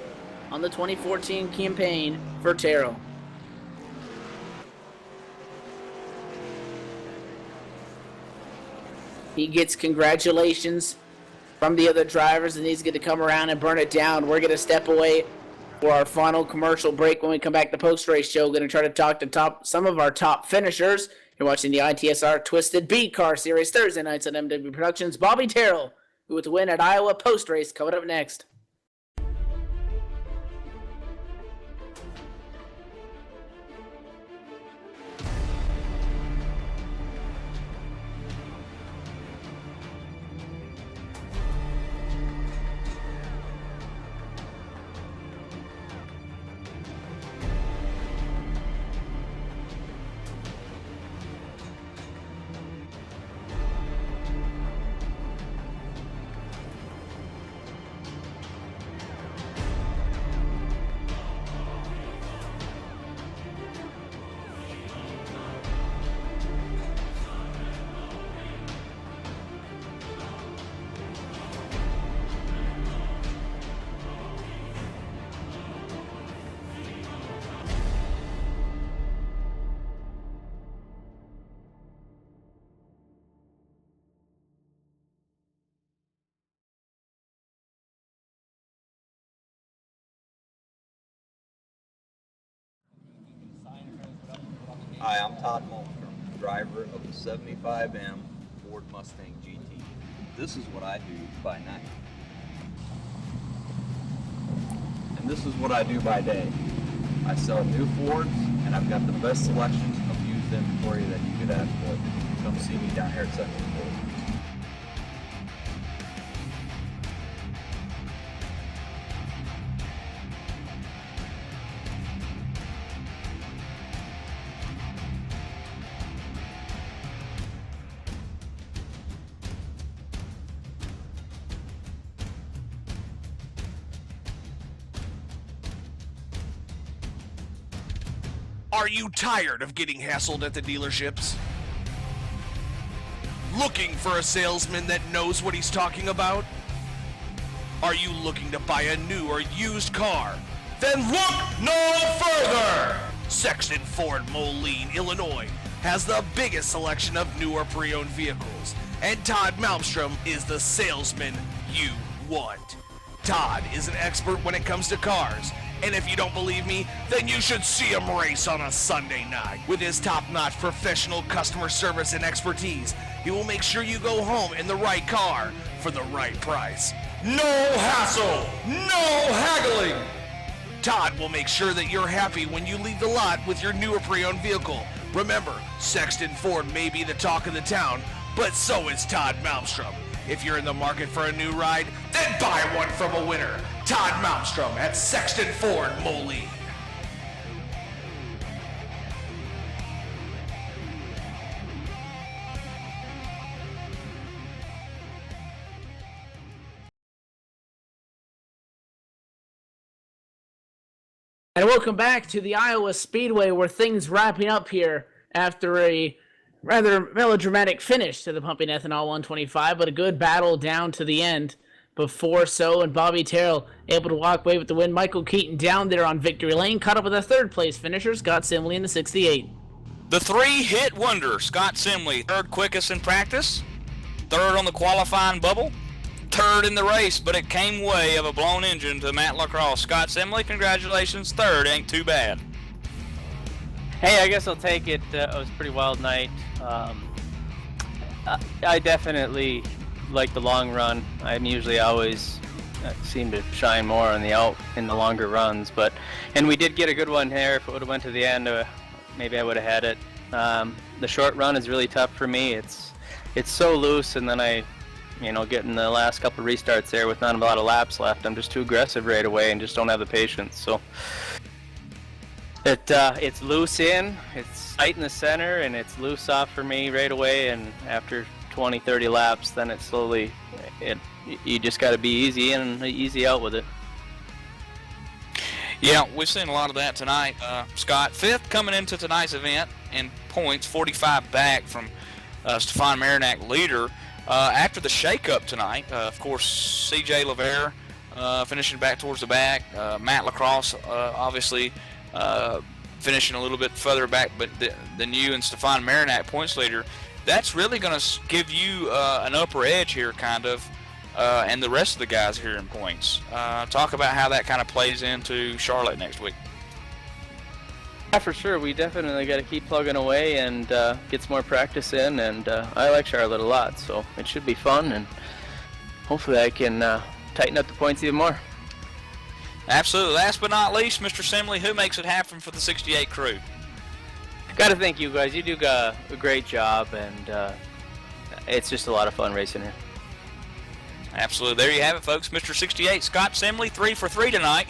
on the 2014 campaign for Terrell. He gets congratulations from the other drivers, and he's going to come around and burn it down. We're going to step away for our final commercial break. When we come back, the post-race show, we're going to try to talk to some of our top finishers. You're watching the ITSR Twisted B Car Series Thursday nights on MW Productions. Bobby Terrell, who with the win at Iowa post-race, coming up next. Hi, I'm Todd Malmstrom, driver of the 75M Ford Mustang GT. This is what I do by night. And this is what I do by day. I sell new Fords, and I've got the best selections of used inventory that you could ask for. Come see me down here at Central Ford. Are you tired of getting hassled at the dealerships? Looking for a salesman that knows what he's talking about? Are you looking to buy a new or used car? Then look no further! Sexton Ford Moline, Illinois has the biggest selection of new or pre-owned vehicles, and Todd Malmstrom is the salesman you want. Todd is an expert when it comes to cars, and if you don't believe me, then you should see him race on a Sunday night. With his top-notch professional customer service and expertise, he will make sure you go home in the right car for the right price. No hassle, no haggling. Todd will make sure that you're happy when you leave the lot with your new or pre-owned vehicle. Remember, Sexton Ford may be the talk of the town, but so is Todd Malmstrom. If you're in the market for a new ride, then buy one from a winner. Todd Malmstrom at Sexton Ford Moline. And welcome back to the Iowa Speedway, where things wrapping up here after a rather melodramatic finish to the Pumping Ethanol 125, but a good battle down to the end before and Bobby Terrell able to walk away with the win. Michael Keaton down there on victory lane, caught up with a third-place finisher, Scott Simley in the 68. The three-hit wonder, Scott Simley, third quickest in practice, third on the qualifying bubble, third in the race, but it came way of a blown engine to Matt Lacrosse. Scott Simley, congratulations, third, ain't too bad. Hey, I guess I'll take it. It was a pretty wild night. I definitely like the long run. I'm usually always seem to shine more on in the longer runs, and we did get a good one here. If it would have went to the end, maybe I would have had it. The short run is really tough for me. It's so loose, and then I getting the last couple of restarts there with not a lot of laps left. I'm just too aggressive right away and just don't have the patience. So it's loose in, it's tight in the center, and it's loose off for me right away. And after 20, 30 laps, then it slowly, you just got to be easy in and easy out with it. Yeah, we've seen a lot of that tonight. Scott, fifth coming into tonight's event in points, 45 back from Stefan Marinac, leader. After the shake-up tonight, of course, C.J. Lavere finishing back towards the back. Matt Lacrosse, obviously, finishing a little bit further back than you, and Stefan Marinac, points leader. That's really going to give you an upper edge here, kind of, and the rest of the guys here in points. Talk about how that kind of plays into Charlotte next week. Yeah, for sure. We definitely got to keep plugging away and get some more practice in, and I like Charlotte a lot, so it should be fun, and hopefully I can tighten up the points even more. Absolutely. Last but not least, Mr. Simley, who makes it happen for the 68 crew? Got to thank you guys. You do a great job, and it's just a lot of fun racing here. Absolutely. There you have it, folks. Mr. 68, Scott Simley, 3 for 3 tonight.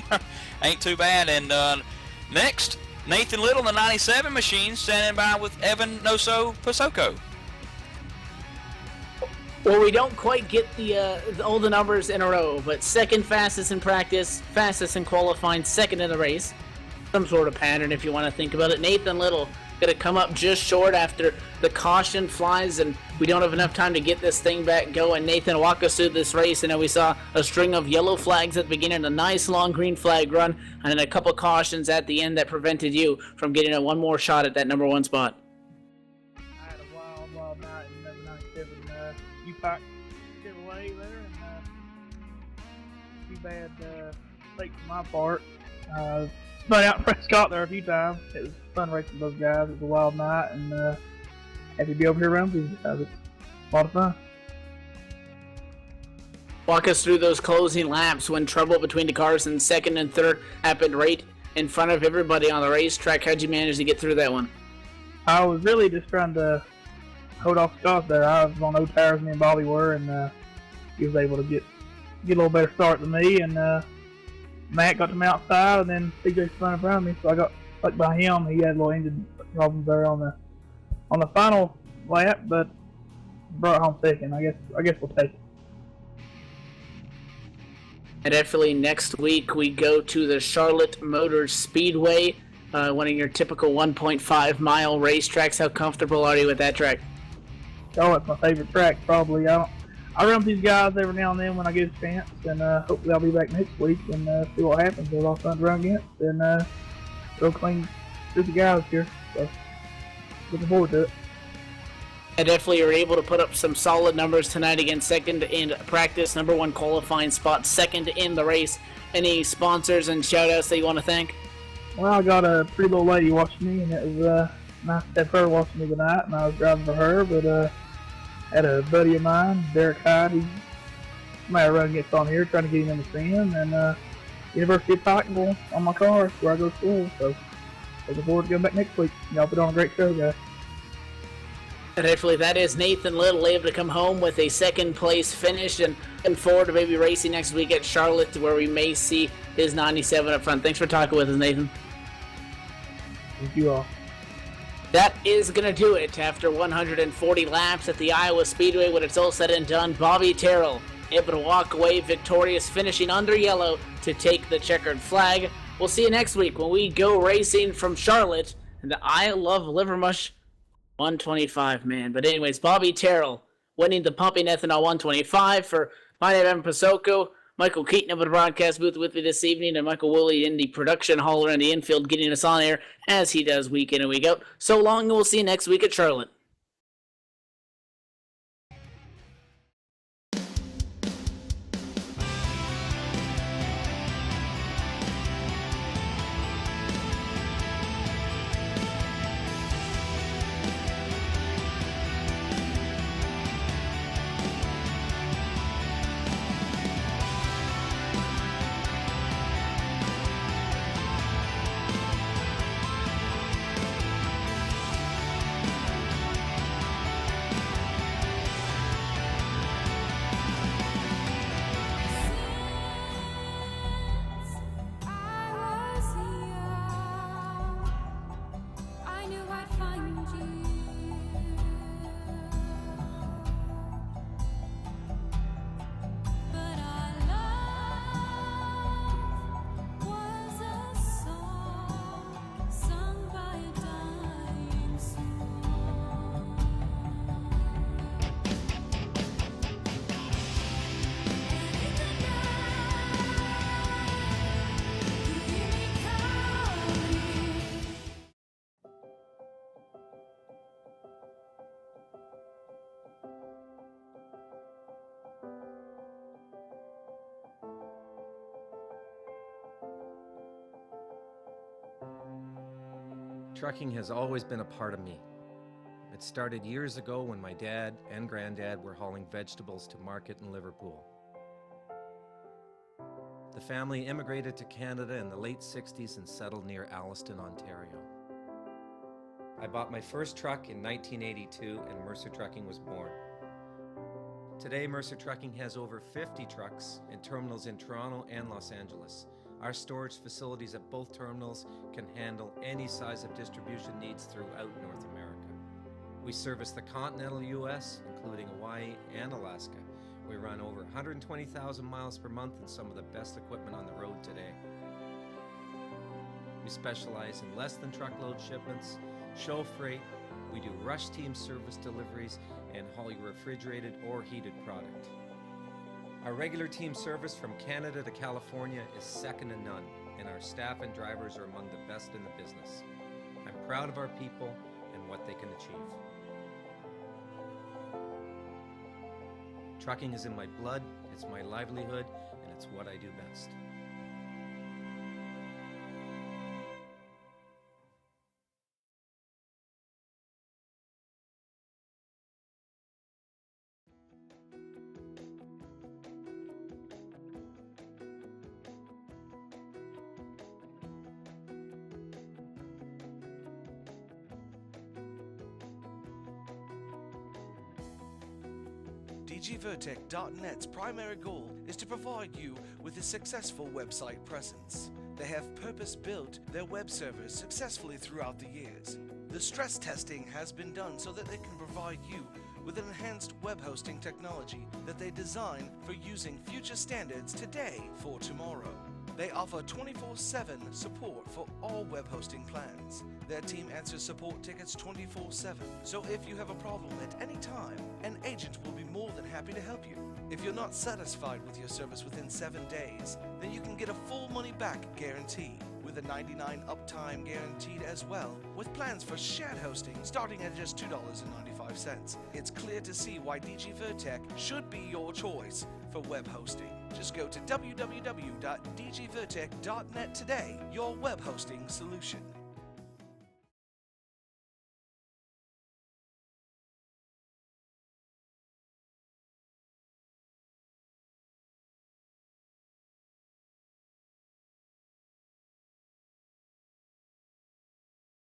Ain't too bad. And next, Nathan Little in the 97 machine, standing by with Evan Noso Pasoko. Well, we don't quite get all the numbers in a row, but second fastest in practice, fastest in qualifying, second in the race. Some sort of pattern if you want to think about it. Nathan Little going to come up just short after the caution flies, and we don't have enough time to get this thing back going. Nathan, walk us through this race, and then we saw a string of yellow flags at the beginning, a nice long green flag run, and then a couple cautions at the end that prevented you from getting one more shot at that number one spot. I had a wild night in number 97. You packed it away there, and too bad mistake from my part. Spun out Prescott there a few times. It was fun racing those guys. It was a wild night, and happy to be over here around these guys. It's a lot of fun. Walk us through those closing laps when trouble between the cars in second and third happened right in front of everybody on the racetrack. How'd you manage to get through that one? I was really just trying to hold off Scott there. I was on no tires, me and Bobby were, and he was able to get a little better start than me, and Matt got to the outside, and then CJ spun in front of me, so I got stuck by him. He had a little engine problems there on the final lap, but brought home second. I guess we'll take it. And definitely next week we go to the Charlotte Motor Speedway one of your typical 1.5 mile racetracks. How comfortable are you with that track? Oh, it's my favorite track, probably. I run these guys every now and then when I get a chance, and hopefully I'll be back next week and see what happens. They're all fun to run against, and go clean through the guys here. So, looking forward to it. I definitely were able to put up some solid numbers tonight against second in practice, number one qualifying spot, second in the race. Any sponsors and shout-outs that you want to thank? Well, I got a pretty little lady watching me, and it was nice to have her watching me tonight, and I was driving for her, but had a buddy of mine, Derek Hyde, he's somebody I run against on here, trying to get him in the sim, and University of Titanville on my car where I go to school, so looking forward to going back next week. Y'all put on a great show, guys. Definitely, that is Nathan Little able to come home with a second place finish, and looking forward to maybe racing next week at Charlotte, where we may see his 97 up front. Thanks for talking with us, Nathan. Thank you all. That is going to do it after 140 laps at the Iowa Speedway. When it's all said and done, Bobby Terrell able to walk away victorious, finishing under yellow to take the checkered flag. We'll see you next week when we go racing from Charlotte in the I Love Livermush 125, man. But anyways, Bobby Terrell winning the Pumping Ethanol 125. For my name, Evan Pasoko, Michael Keaton of the broadcast booth with me this evening, and Michael Woolley in the production hall around the infield getting us on air as he does week in and week out. So long, and we'll see you next week at Charlotte. Trucking has always been a part of me. It started years ago when my dad and granddad were hauling vegetables to market in Liverpool. The family immigrated to Canada in the late 60s and settled near Alliston, Ontario. I bought my first truck in 1982 and Mercer Trucking was born. Today, Mercer Trucking has over 50 trucks in terminals in Toronto and Los Angeles. Our storage facilities at both terminals can handle any size of distribution needs throughout North America. We service the continental U.S., including Hawaii and Alaska. We run over 120,000 miles per month and some of the best equipment on the road today. We specialize in less than truckload shipments, show freight, we do rush team service deliveries, and haul your refrigerated or heated product. Our regular team service from Canada to California is second to none, and our staff and drivers are among the best in the business. I'm proud of our people and what they can achieve. Trucking is in my blood, it's my livelihood, and it's what I do best. DGVertec.net's primary goal is to provide you with a successful website presence. They have purpose-built their web servers successfully throughout the years. The stress testing has been done so that they can provide you with an enhanced web hosting technology that they design for using future standards today for tomorrow. They offer 24/7 support for all web hosting plans. Their team answers support tickets 24/7, so if you have a problem at any time, an agent will be more than happy to help you. If you're not satisfied with your service within 7 days, then you can get a full money-back guarantee, with a 99 uptime guaranteed as well, with plans for shared hosting starting at just $2.95. It's clear to see why DG Vertec should be your choice for web hosting. Just go to www.dgvertec.net today, your web hosting solution.